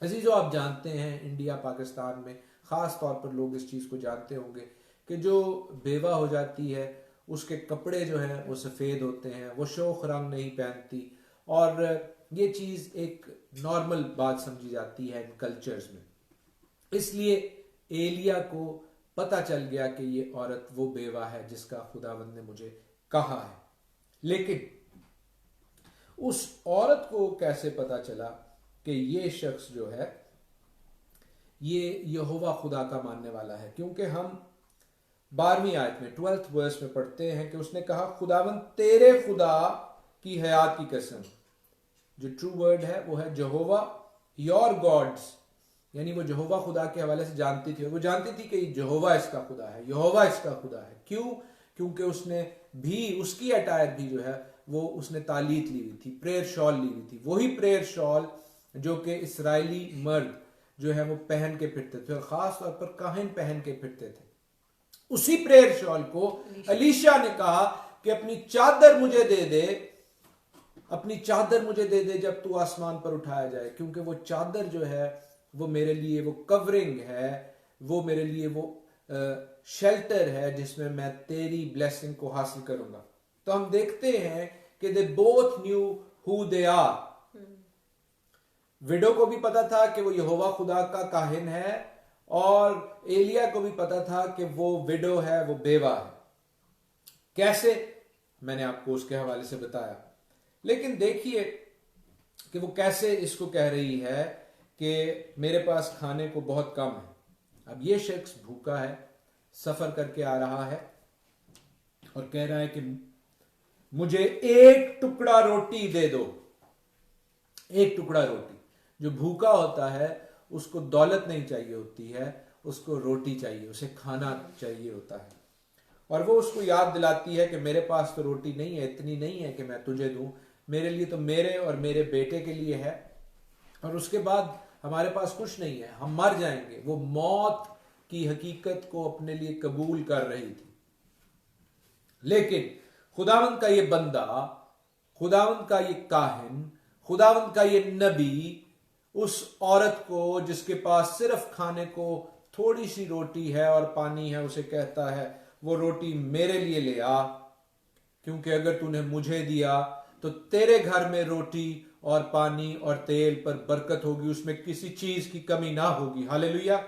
अजीजो, आप जानते हैं इंडिया पाकिस्तान में खास तौर पर लोग इस चीज को जानते होंगे कि जो बेवा हो जाती है उसके कपड़े जो हैं वो सफेद होते हैं, वो शोख रंग नहीं पहनती, और ये चीज एक नॉर्मल बात समझी जाती है इन कल्चर्स में। इसलिए एलिया को पता चल गया कि ये औरत वो बेवा है जिसका खुदावंद ने मुझे कहा है। लेकिन उस औरत को कैसे पता चला कि ये शख्स जो है ये यहोवा खुदा का मानने वाला है? क्योंकि हम 12वीं आयत में 12th वर्स में पढ़ते हैं कि उसने कहा, खुदावंद तेरे खुदा की हयात की कसम। जो ट्रू वर्ड है वो है यहोवा, योर गॉड्स, यानी वो यहोवा खुदा के हवाले से जानती थी। और वो जानती थी कि यहोवा इसका खुदा है, यहोवा इसका खुदा है। क्यों? क्योंकि उसने भी, उसकी अटायर भी जो है वो उसने तालीत ली हुई थी, प्रेयर शॉल ली हुई थी। वही प्रेयर शॉल जो कि इस्राएली मर्द जो है वो पहन के फिरते थे, और खास तौर पर काहिन पहन के फिरते थे। उसी प्रेयर शॉल को अलीशा ने कहा कि अपनी चादर मुझे दे दे, अपनी चादर मुझे दे दे जब तू आसमान पर उठाया जाए, क्योंकि वो चादर जो है वो मेरे लिए वो कवरिंग है, वो मेरे लिए वो शेल्टर है जिसमें मैं तेरी ब्लेसिंग को हासिल करूंगा। तो हम देखते हैं कि they both knew who they are. Widow को भी पता था कि वो यहोवा खुदा का काहिन है, और एलिया को भी पता था कि वो विडो है, वो बेवा है। कैसे? मैंने आपको उसके हवाले से बताया। लेकिन देखिए कि वो कैसे इसको कह रही है कि मेरे पास खाने को बहुत कम है। अब ये शख्स भूखा है, सफर करके आ रहा है और कह रहा है कि मुझे एक टुकड़ा रोटी दे दो। एक टुकड़ा रोटी। जो भूखा होता है उसको दौलत नहीं चाहिए होती है, उसको रोटी चाहिए, उसे खाना चाहिए होता है। और वो उसको याद दिलाती है कि मेरे पास तो रोटी नहीं है, इतनी नहीं है कि मैं तुझे दूं, मेरे लिए तो मेरे और मेरे बेटे के लिए है, और उसके बाद हमारे पास कुछ नहीं है, हम मर जाएंगे। वो मौत की हकीकत को अपने लिए कबूल कर रही थी। लेकिन खुदावंद का ये बंदा, खुदावंद का ये काहिन, खुदावंद का ये नबी उस औरत को जिसके पास सिर्फ खाने को थोड़ी सी रोटी है और पानी है, उसे कहता है वो रोटी मेरे लिए ले आ, क्योंकि अगर तूने मुझे दिया तो तेरे घर में रोटी और पानी और तेल पर बरकत होगी, उसमें किसी चीज की कमी ना होगी। हालेलुया।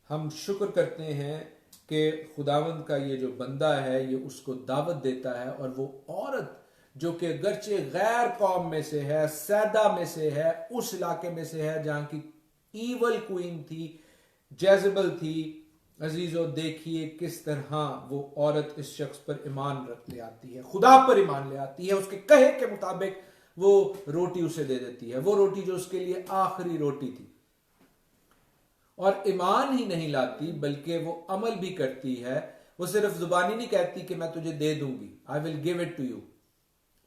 हम शुक्र करते हैं कि खुदावंद का ये जो बंदा है ये उसको दावत देता है, और वो औरत जो कि अगरचे गैर कौम में से है, सैदा में से है, उस इलाके में से है जहां की ईवल क्वीन थी, जेजबल थी। अजीजों, देखिए किस तरह वो औरत इस शख्स पर ईमान रख ले आती है, खुदा पर ईमान ले आती है, उसके कहे के मुताबिक वो रोटी उसे दे देती है, वो रोटी जो उसके लिए आखिरी रोटी थी। और ईमान ही नहीं लाती बल्कि वो अमल भी करती है। वो सिर्फ जुबानी नहीं कहती कि मैं तुझे दे दूंगी, I will give it to you,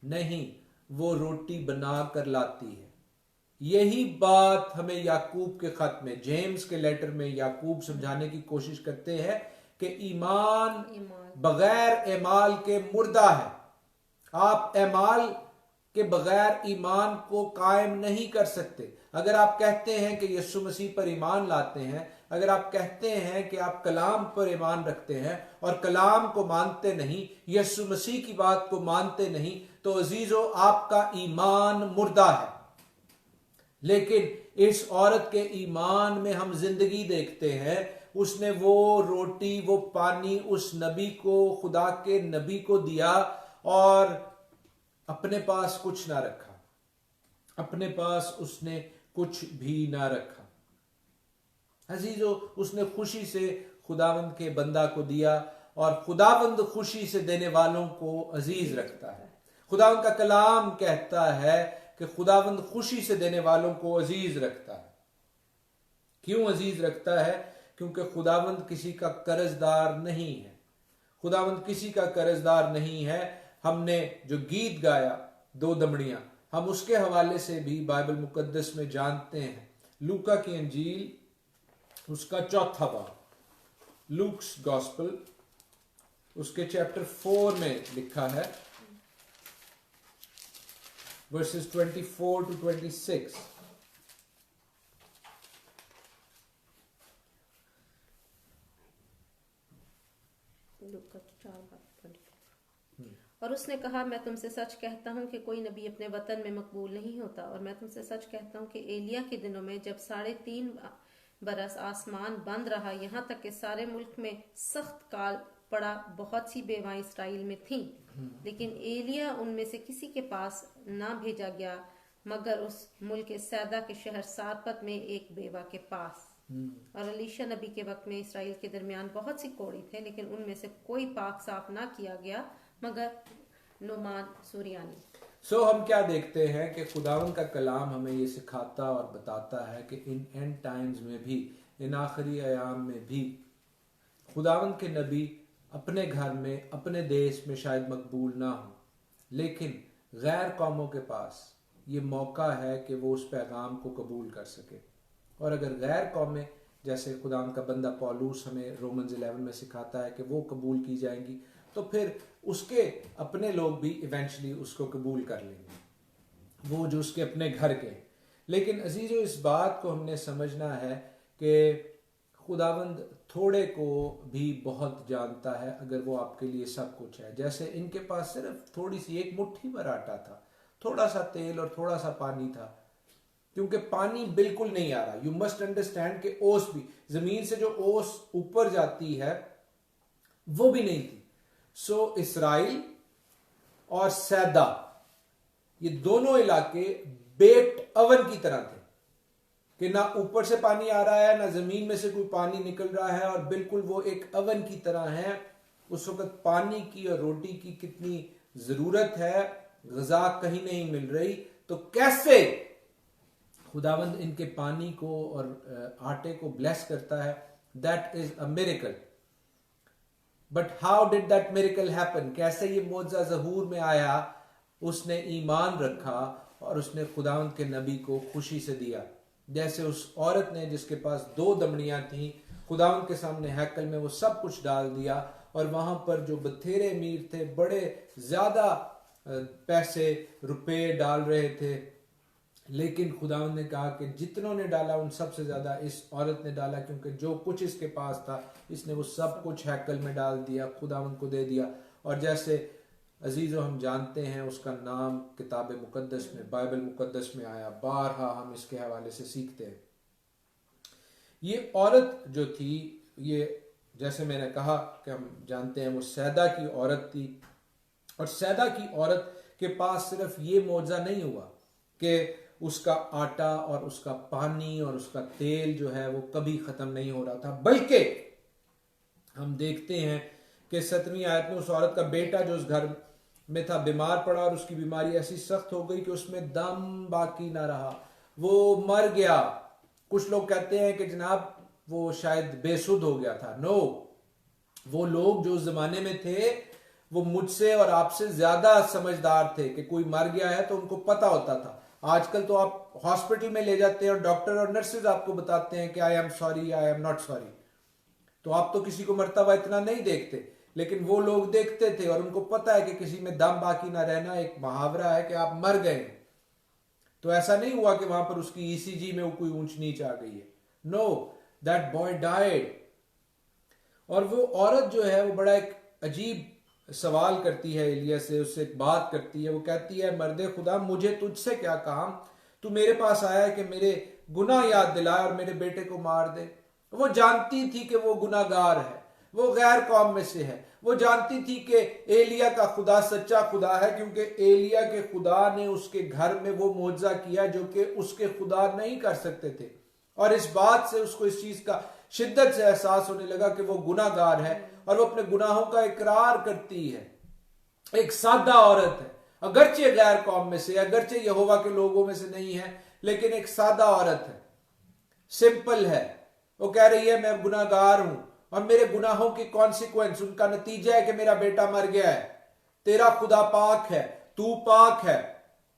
नहीं, वो रोटी बना कर लाती है। यही बात हमें याकूब के खत में, जेम्स के लेटर में याकूब समझाने की कोशिश करते हैं कि ईमान बगैर एमाल के मुर्दा है। आप एमाल के बगैर ईमान को कायम नहीं कर सकते। अगर आप कहते हैं कि यीशु मसीह पर ईमान लाते हैं, अगर आप कहते हैं कि आप कलाम पर ईमान रखते हैं और कलाम को मानते नहीं, यीशु मसीह की बात को मानते नहीं, तो अजीजों आपका ईमान मुर्दा है। लेकिन इस औरत के ईमान में हम जिंदगी देखते हैं। उसने वो रोटी, वो पानी उस नबी को, खुदा के नबी को दिया और अपने पास कुछ ना रखा, अपने पास उसने कुछ भी ना रखा। अजीजों, उसने खुशी से खुदावंद के बंदा को दिया, और खुदावंद खुशी से देने वालों को अजीज रखता है। खुदावंद का कलाम कहता है कि खुदावंद खुशी से देने वालों को अजीज रखता है। क्यों अजीज रखता है? क्योंकि खुदावंद किसी का कर्जदार नहीं है। खुदावंद किसी का कर्जदार नहीं है। हमने जो गीत गाया, दो दमड़ियां, हम उसके हवाले से भी बाइबल मुकद्दस में जानते हैं। लूका की अंजील उसका 4 बाब, लूक्स गॉस्पेल, उसके चैप्टर 4 में लिखा है, वर्सेस 24 to 26। और उसने कहा, मैं तुमसे सच कहता हूँ कि कोई नबी अपने वतन में मकबूल नहीं होता। और मैं तुमसे सच कहता हूँ कि एलिया के दिनों में जब 3.5 बरस आसमान बंद रहा, यहाँ तक कि सारे मुल्क में सख्त काल पड़ा, बहुत सी बेवाएं इसराइल में थीं, लेकिन एलिया उनमें से किसी के पास ना भेजा गया मगर उस मुल्क सैदा के शहर सारपत में एक बेवा के पास। और अलीशा नबी के वक्त में इसराइल के दरमियान बहुत सी कोड़ी थे, लेकिन उनमें से कोई पाक साफ ना किया गया मगर नुमान सूरियानी। सो हम क्या देखते हैं कि खुदावन का कलाम हमें ये सिखाता और बताता है कि इन एंड टाइम्स में भी, इन आखिरी अयाम में भी, खुदावन के नबी अपने घर में, अपने देश में शायद मकबूल ना हो, लेकिन गैर कौमों के पास ये मौका है कि वो उस पैगाम को कबूल कर सके। और अगर गैर कौमें, जैसे खुदावन का बंदा पौलुस हमें रोमन्स 11 में सिखाता है कि वो कबूल की जाएंगी, तो फिर उसके अपने लोग भी इवेंचुअली उसको कबूल कर लेंगे, वो जो उसके अपने घर के। लेकिन अजीजों, इस बात को हमने समझना है कि खुदावंद थोड़े को भी बहुत जानता है अगर वो आपके लिए सब कुछ है। जैसे इनके पास सिर्फ थोड़ी सी, एक मुट्ठी भर आटा था, थोड़ा सा तेल और थोड़ा सा पानी था, क्योंकि पानी बिल्कुल नहीं आ रहा। यू मस्ट अंडरस्टैंड कि ओस भी, जमीन से जो ओस ऊपर जाती है वो भी नहीं थी। सो इसराइल और सैदा, ये दोनों इलाके बेक्ड अवन की तरह थे कि ना ऊपर से पानी आ रहा है, ना जमीन में से कोई पानी निकल रहा है, और बिल्कुल वो एक अवन की तरह है। उस वक्त पानी की और रोटी की कितनी जरूरत है, ग़िज़ा कहीं नहीं मिल रही, तो कैसे खुदावंद इनके पानी को और आटे को ब्लेस करता है, that is a miracle. But how did that miracle happen, कैसे ये मौजज़ा ज़हूर में आया? उसने ईमान रखा और उसने खुदावंद के नबी को खुशी से दिया। जैसे उस औरत ने जिसके पास 2 दमड़ियां थीं, खुदावंद के सामने हैकल में वो सब कुछ डाल दिया, और वहां पर जो बथेरे अमीर थे, बड़े ज्यादा पैसे रुपए डाल रहे थे, लेकिन खुदावंद ने कहा कि जितनों ने डाला उन सबसे ज्यादा इस औरत ने डाला, क्योंकि जो कुछ इसके पास था इसने वो सब कुछ हैकल में डाल दिया, खुदावंद को दे दिया। और जैसे अजीजों हम जानते हैं उसका नाम किताब मुकद्दस में, बाइबल मुकद्दस में आया, बारहा हम इसके हवाले से सीखते हैं। ये औरत जो थी, ये जैसे मैंने कहा कि हम जानते हैं वो सैदा की औरत थी, और सैदा की औरत के पास सिर्फ ये मौजज़ा नहीं हुआ कि उसका आटा और उसका पानी और उसका तेल जो है वो कभी खत्म नहीं हो रहा था, बल्कि हम देखते हैं कि 7वीं आयत में उस औरत का बेटा जो उस घर में था बीमार पड़ा, और उसकी बीमारी ऐसी सख्त हो गई कि उसमें दम बाकी ना रहा, वो मर गया। कुछ लोग कहते हैं कि जनाब वो शायद बेसुध हो गया था। नो, वो लोग जो उस जमाने में थे वो मुझसे और आपसे ज्यादा समझदार थे कि कोई मर गया है तो उनको पता होता था। आजकल तो आप हॉस्पिटल में ले जाते हैं और डॉक्टर और नर्सेज आपको बताते हैं कि I am sorry, I am not sorry. तो आप तो किसी को मरता हुआ इतना नहीं देखते, लेकिन वो लोग देखते थे और उनको पता है कि किसी में दम बाकी ना रहना एक मुहावरा है कि आप मर गए। तो ऐसा नहीं हुआ कि वहां पर उसकी ईसीजी में कोई ऊंच नीच आ गई है। No, that boy died. और वो औरत जो है वो बड़ा एक अजीब सवाल करती है एलिया से, उससे एक बात करती है। वो कहती है, मर्दे खुदा, मुझे तुझसे क्या काम, तू मेरे पास आया है कि मेरे गुनाह याद दिलाए और मेरे बेटे को मार दे। वो जानती थी कि वो गुनाहगार है, वो गैर कौम में से है। वो जानती थी कि एलिया का खुदा सच्चा खुदा है, क्योंकि एलिया के खुदा ने उसके घर में वो मौजज़ा किया जो कि उसके खुदा नहीं कर सकते थे। और इस बात से उसको इस चीज का शिद्दत से एहसास होने लगा कि वो गुनाहगार है और वो अपने गुनाहों का इकरार करती है। एक सादा औरत है, अगरचे गैर कौम में से, अगरचे यहोवा के लोगों में से नहीं है, लेकिन एक सादा औरत है, सिंपल है। वो कह रही है मैं गुनाहगार हूं और मेरे गुनाहों की कॉन्सिक्वेंस, उनका नतीजा है कि मेरा बेटा मर गया है। तेरा खुदा पाक है, तू पाक है,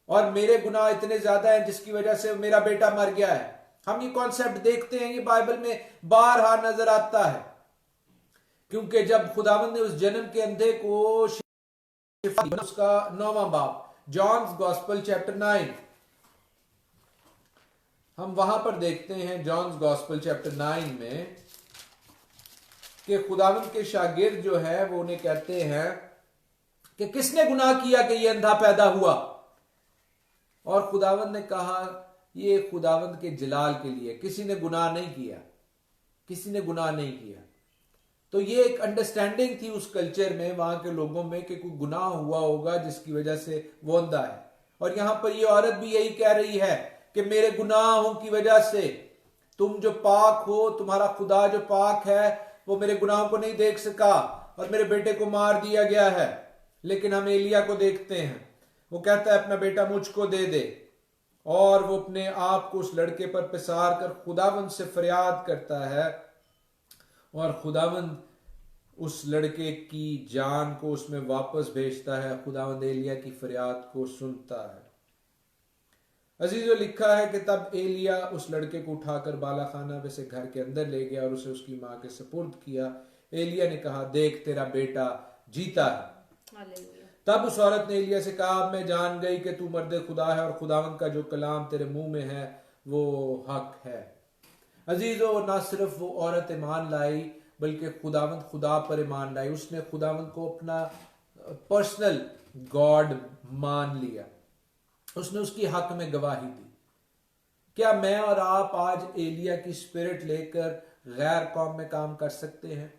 और मेरे गुनाह इतने ज्यादा हैं जिसकी वजह से मेरा बेटा मर गया है। हम ये कॉन्सेप्ट देखते हैं, ये बाइबल में बारहा नजर आता है, क्योंकि जब खुदावंद ने उस जन्म के अंधे को उसका 9वां बाब, जॉन्स गॉस्पेल चैप्टर 9, हम वहां पर देखते हैं जॉन्स गॉस्पेल चैप्टर 9 में कि खुदावंद के शागिर्द जो है वो उन्हें कहते हैं कि किसने गुनाह किया कि ये अंधा पैदा हुआ। और खुदावंद ने कहा ये खुदावंद के जलाल के लिए, किसी ने गुनाह नहीं किया, किसी ने गुनाह नहीं किया। तो ये एक अंडरस्टैंडिंग थी उस कल्चर में, वहां के लोगों में, कि कोई गुनाह हुआ होगा जिसकी वजह से वो अंधा है। और यहां पर ये औरत भी यही कह रही है कि मेरे गुनाहों की वजह से तुम जो पाक हो, तुम्हारा खुदा जो पाक है, वो मेरे गुनाहों को नहीं देख सका और मेरे बेटे को मार दिया गया है। लेकिन हम एलिया को देखते हैं, वो कहता है अपना बेटा मुझको दे दे, और वो अपने आप को उस लड़के पर पिसार कर खुदावंद से फरियाद करता है, और खुदावंद उस लड़के की जान को उसमें वापस भेजता है। खुदावंद एलिया की फरियाद को सुनता है। अजीजों, लिखा है कि तब एलिया उस लड़के को उठाकर बालाखाना में से घर के अंदर ले गया और उसे उसकी मां के सुपुर्द किया। एलिया ने कहा, देख तेरा बेटा जीता है। हालेलुया। तब उस औरत ने एलिया से कहा, अब मैं जान गई कि तू मर्द खुदा है और खुदावंद का जो कलाम तेरे मुंह में है वो हक है। अजीजों, ना सिर्फ वो औरत ईमान लाई बल्कि खुदावंद खुदा पर ईमान लाई। उसने खुदावंद को अपना पर्सनल गॉड मान लिया, उसने उसकी हक में गवाही दी। क्या मैं और आप आज एलिया की स्पिरिट लेकर गैर कौम में काम कर सकते हैं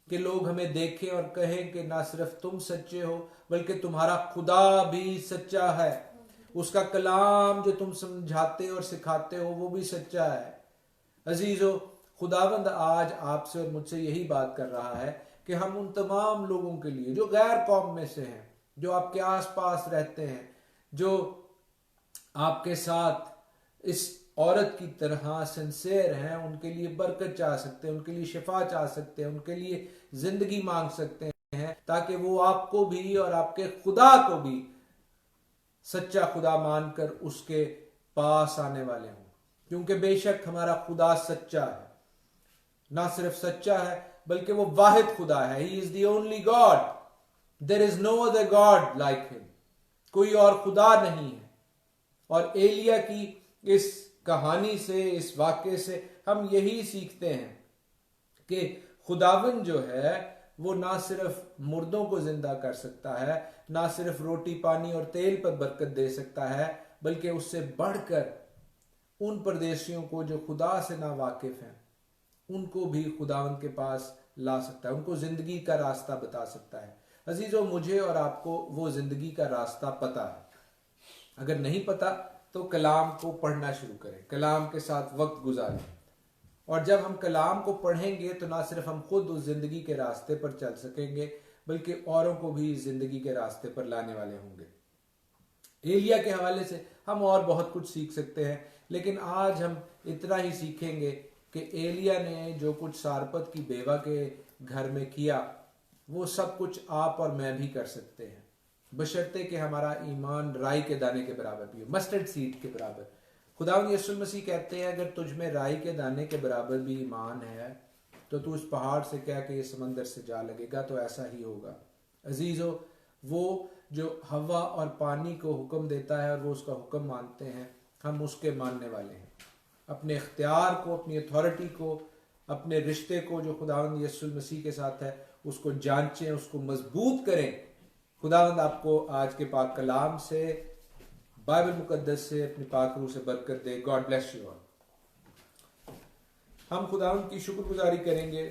कि लोग हमें देखें और कहें कि ना सिर्फ तुम सच्चे हो बल्कि तुम्हारा खुदा भी सच्चा है, उसका कलाम जो तुम समझाते और सिखाते हो वो भी सच्चा है। अजीजों, खुदावंद आज आपसे और मुझसे यही बात कर रहा है कि हम उन तमाम लोगों के लिए जो गैर कौम में से हैं, जो आपके आसपास रहते हैं, जो आपके साथ इस औरत की तरह सिंसेयर हैं, उनके लिए बरकत चाह सकते हैं, उनके लिए शिफा चाह सकते हैं, उनके लिए जिंदगी मांग सकते हैं, ताकि वो आपको भी और आपके खुदा को भी सच्चा खुदा मानकर उसके पास आने वाले हों। क्योंकि बेशक हमारा खुदा सच्चा है, ना सिर्फ सच्चा है बल्कि वो वाहिद खुदा है। He is the only God, there is no other God like him. कोई और खुदा नहीं है। और एलिया की इस कहानी से, इस वाक्य से हम यही सीखते हैं कि खुदावन जो है वो ना सिर्फ मुर्दों को जिंदा कर सकता है, ना सिर्फ रोटी पानी और तेल पर बरकत दे सकता है, बल्कि उससे बढ़कर उन परदेशियों को जो खुदा से ना वाकिफ हैं उनको भी खुदावन के पास ला सकता है, उनको जिंदगी का रास्ता बता सकता है। अजीजों, मुझे और आपको वो जिंदगी का रास्ता पता है। अगर नहीं पता तो कलाम को पढ़ना शुरू करें, कलाम के साथ वक्त गुजारें। और जब हम कलाम को पढ़ेंगे तो ना सिर्फ हम खुद उस जिंदगी के रास्ते पर चल सकेंगे बल्कि औरों को भी जिंदगी के रास्ते पर लाने वाले होंगे। एलिया के हवाले से हम और बहुत कुछ सीख सकते हैं, लेकिन आज हम इतना ही सीखेंगे कि एलिया ने जो कुछ सारपत की बेवा के घर में किया वो सब कुछ आप और मैं भी कर सकते हैं, बशर्ते कि हमारा ईमान राई के दाने के बराबर भी हो, मस्टर्ड सीड के बराबर। खुदावंद यीशु मसीह कहते हैं अगर तुझ में राई के दाने के बराबर भी ईमान है तो तू उस पहाड़ से कह के ये समंदर से जा लगेगा, तो ऐसा ही होगा। अजीजों, वो जो हवा और पानी को हुक्म देता है और वो उसका हुक्म मानते हैं, हम उसके मानने वाले हैं। अपने इख्तियार को, अपनी अथॉरिटी को, अपने रिश्ते को जो खुदावंद यीशु मसीह के साथ है उसको जांचें, उसको मजबूत करें। खुदावंद आपको आज के पाक कलाम से, बाइबल मुकद्दस से, अपनी पाक रूह से बरकत दे। God bless you all. हम खुदावंद की शुक्रगुजारी करेंगे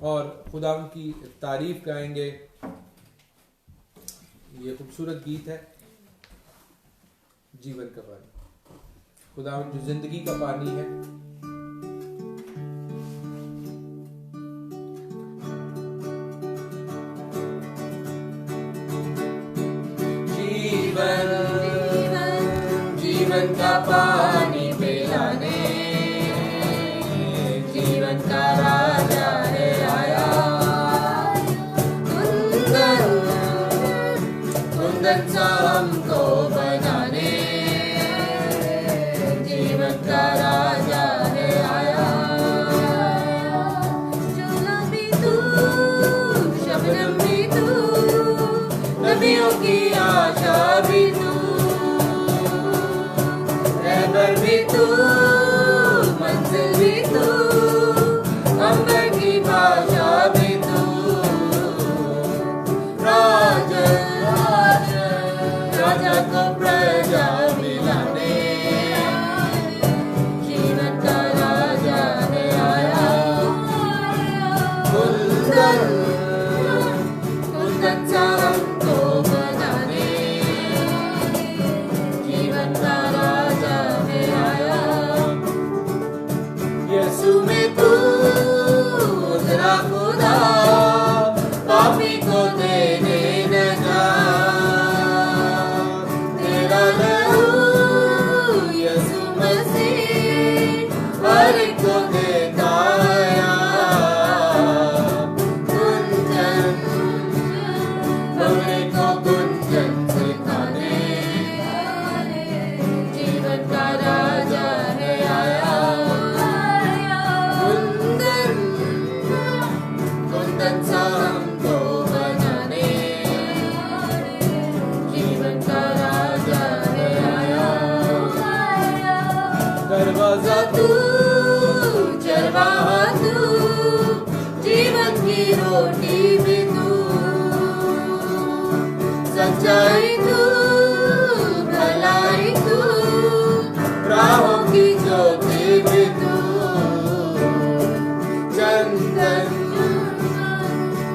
और खुदावंद की तारीफ गाएंगे। ये खूबसूरत गीत है, जीवन का पानी। खुदावंद जो जिंदगी का पानी है, जीवन का पानी पिलाने, जीवन का राजा है आया। कुंदन कुंदन सा हमको बनाने, जीवन का राजा है आया। चला भी तू, शबनम भी तू, नबियों की आशा भी तू, रहबर भी तू, मंजिल भी तू, अंबर की भाषा भी तू। राजा राजा को प्रजा मिलाने, जीवन का राजा है आया। कुंदन कुंदन सा हमको बनाने, जीवन का राजा है आया। यीशु में तू उतरा खुदा, पापी को देने लगा। तेरा लहू यीशु मसीह हर एक को देता आया। कुंदन भवरे को कुंदन सिखाने, जीवन का राजा है आया। कुंदन कुंदन सा हमको बनाने, जीवन का राजा है आया। दरवाजा तू, चरवाहा तू, जीवन की रोटी भी तू, सच्चाई तू, भलाई तू, राहों की ज्योति भी तू। चंदन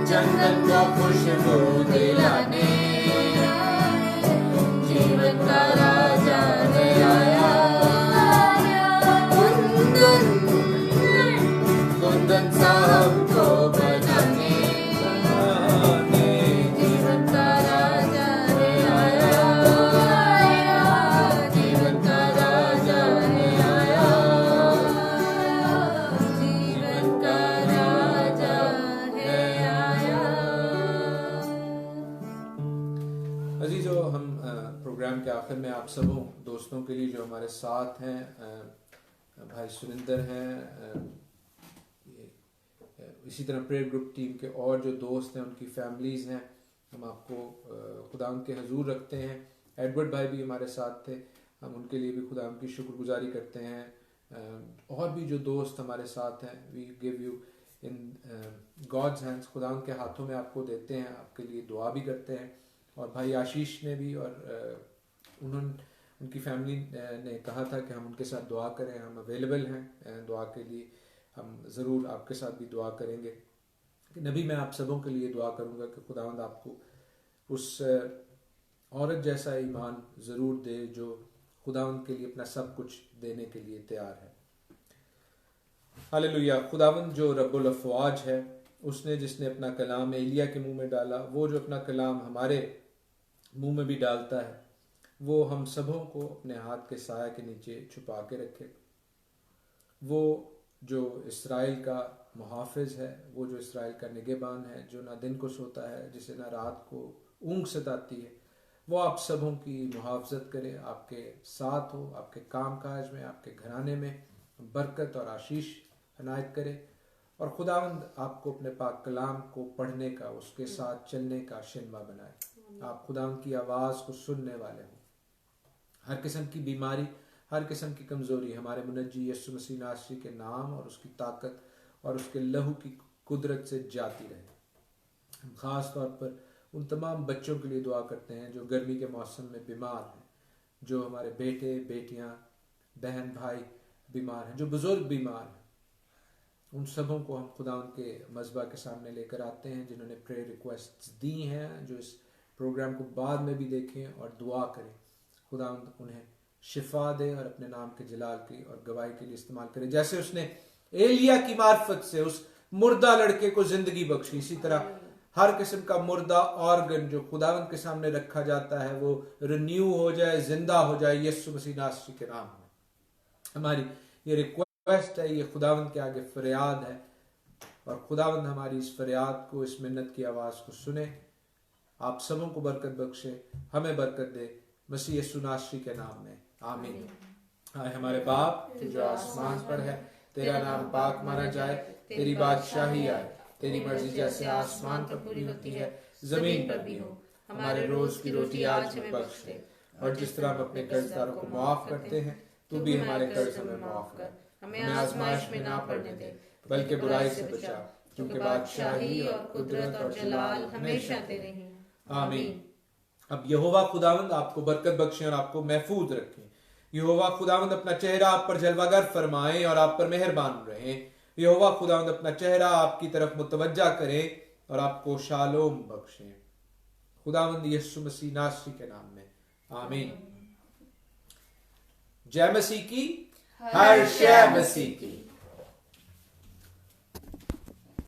चंदन को खुशबू दिलाने, जीवन का राजा है आया। कुंदन कुंदन सा हमको बनाने, जीवन का राजा है आया। जीवन का अजीजों, हम प्रोग्राम के आखिर में आप सबों दोस्तों के लिए जो हमारे साथ हैं, भाई सुरिंदर हैं, इसी तरह प्रेयर ग्रुप टीम के और जो दोस्त हैं, उनकी फैमिलीज़ हैं, हम आपको खुदा के हजूर रखते हैं। एडवर्ड भाई भी हमारे साथ थे, हम उनके लिए भी खुदा की शुक्रगुजारी करते हैं। और भी जो दोस्त हमारे साथ हैं, we give you in God's hands, खुदा के हाथों में आपको देते हैं, आपके लिए दुआ भी करते हैं। और भाई आशीष ने भी, और उनकी फैमिली ने कहा था कि हम उनके साथ दुआ करें, हम अवेलेबल हैं दुआ के लिए, हम ज़रूर आपके साथ भी दुआ करेंगे। नबी, मैं आप सबों के लिए दुआ करूँगा कि खुदावंद आपको उस औरत जैसा ईमान ज़रूर दे जो खुदावंद के लिए अपना सब कुछ देने के लिए तैयार है। हालेलुया। खुदावंद जो रब्बुल अफ़वाज है, उसने जिसने अपना कलाम एलिया के मुंह में डाला, वो जो अपना कलाम हमारे मुंह में भी डालता है, वो हम सबों को अपने हाथ के साया के नीचे छुपा के रखे। वो जो इस्राएल का मुहाफिज है, वो जो इस्राएल का निगहबान है, जो ना दिन को सोता है, जिसे ना रात को ऊँघ सताती है, वो आप सबों की मुहाफ़ज़त करे, आपके साथ हो, आपके काम काज में, आपके घराने में बरकत और आशीष अनायत करे। और खुदावंद आपको अपने पाक कलाम को पढ़ने का, उसके साथ चलने का शिनवा बनाए। आप खुदावंद की आवाज़ को सुनने वाले हों। हर किस्म की बीमारी, हर किस्म की कमज़ोरी हमारे मुनज्जी यीशु मसीह नासरी के नाम और उसकी ताकत और उसके लहू की कुदरत से जाती रहे। हम ख़ास तौर पर उन तमाम बच्चों के लिए दुआ करते हैं जो गर्मी के मौसम में बीमार हैं, जो हमारे बेटे बेटियां, बहन भाई बीमार हैं, जो बुज़ुर्ग बीमार हैं। उन सबों को हम खुदा उनके मज़बा के सामने लेकर आते हैं, जिन्होंने प्रेयर रिक्वेस्ट्स दी हैं, जो इस प्रोग्राम को बाद में भी देखें और दुआ करें। खुदा उन्हें शिफा दे और अपने नाम के जलाल की और गवाही के लिए इस्तेमाल करे। जैसे उसने एलिया की मार्फत से उस मुर्दा लड़के को जिंदगी बख्शी, इसी तरह हर किस्म का मुर्दा ऑर्गन जो खुदावंद के सामने रखा जाता है, वो रिन्यू हो जाए, जिंदा हो जाए यीशु मसीह नासरी के नाम में। हमारी ये रिक्वेस्ट है, ये खुदावंद के आगे फरियाद है, और खुदावंद हमारी इस फरियाद को, इस मिन्नत की आवाज़ को सुने। आप सबों को बरकत बख्शे, हमें बरकत दे, मसीह यीशु नासरी के नाम में, आमीन। आए हमारे बाप जो आसमान पर है, तेरा नाम पाक माना जाए, तेरी बादशाही आए, तेरी मर्जी जैसे आसमान पर पूरी होती है, जमीन पर भी हो। हमारे रोज की रोटी आज हमें बख्श दे, और जिस तरह हम अपने कर्जदारों को माफ करते हैं, तू भी हमारे कर्ज हमें माफ कर। हमें आजमाइश में ना पड़ने दे, बल्कि बुराई से बचा, क्योंकि बादशाही और कुदरत और जलाल हमेशा तेरे हैं, आमीन। अब यहोवा खुदावंद आपको बरकत बख्शे और आपको महफूज रखे। यहोवा खुदावंद अपना चेहरा आप पर जलवागर फरमाए और आप पर मेहरबान रहे। यहोवा खुदावंद अपना चेहरा आपकी तरफ मुतवज्जा करे और आपको शालोम बख्शे। खुदावंद यीशु मसीह नासरी के नाम में, आमीन। जय मसीह की, हर शय मसीह की।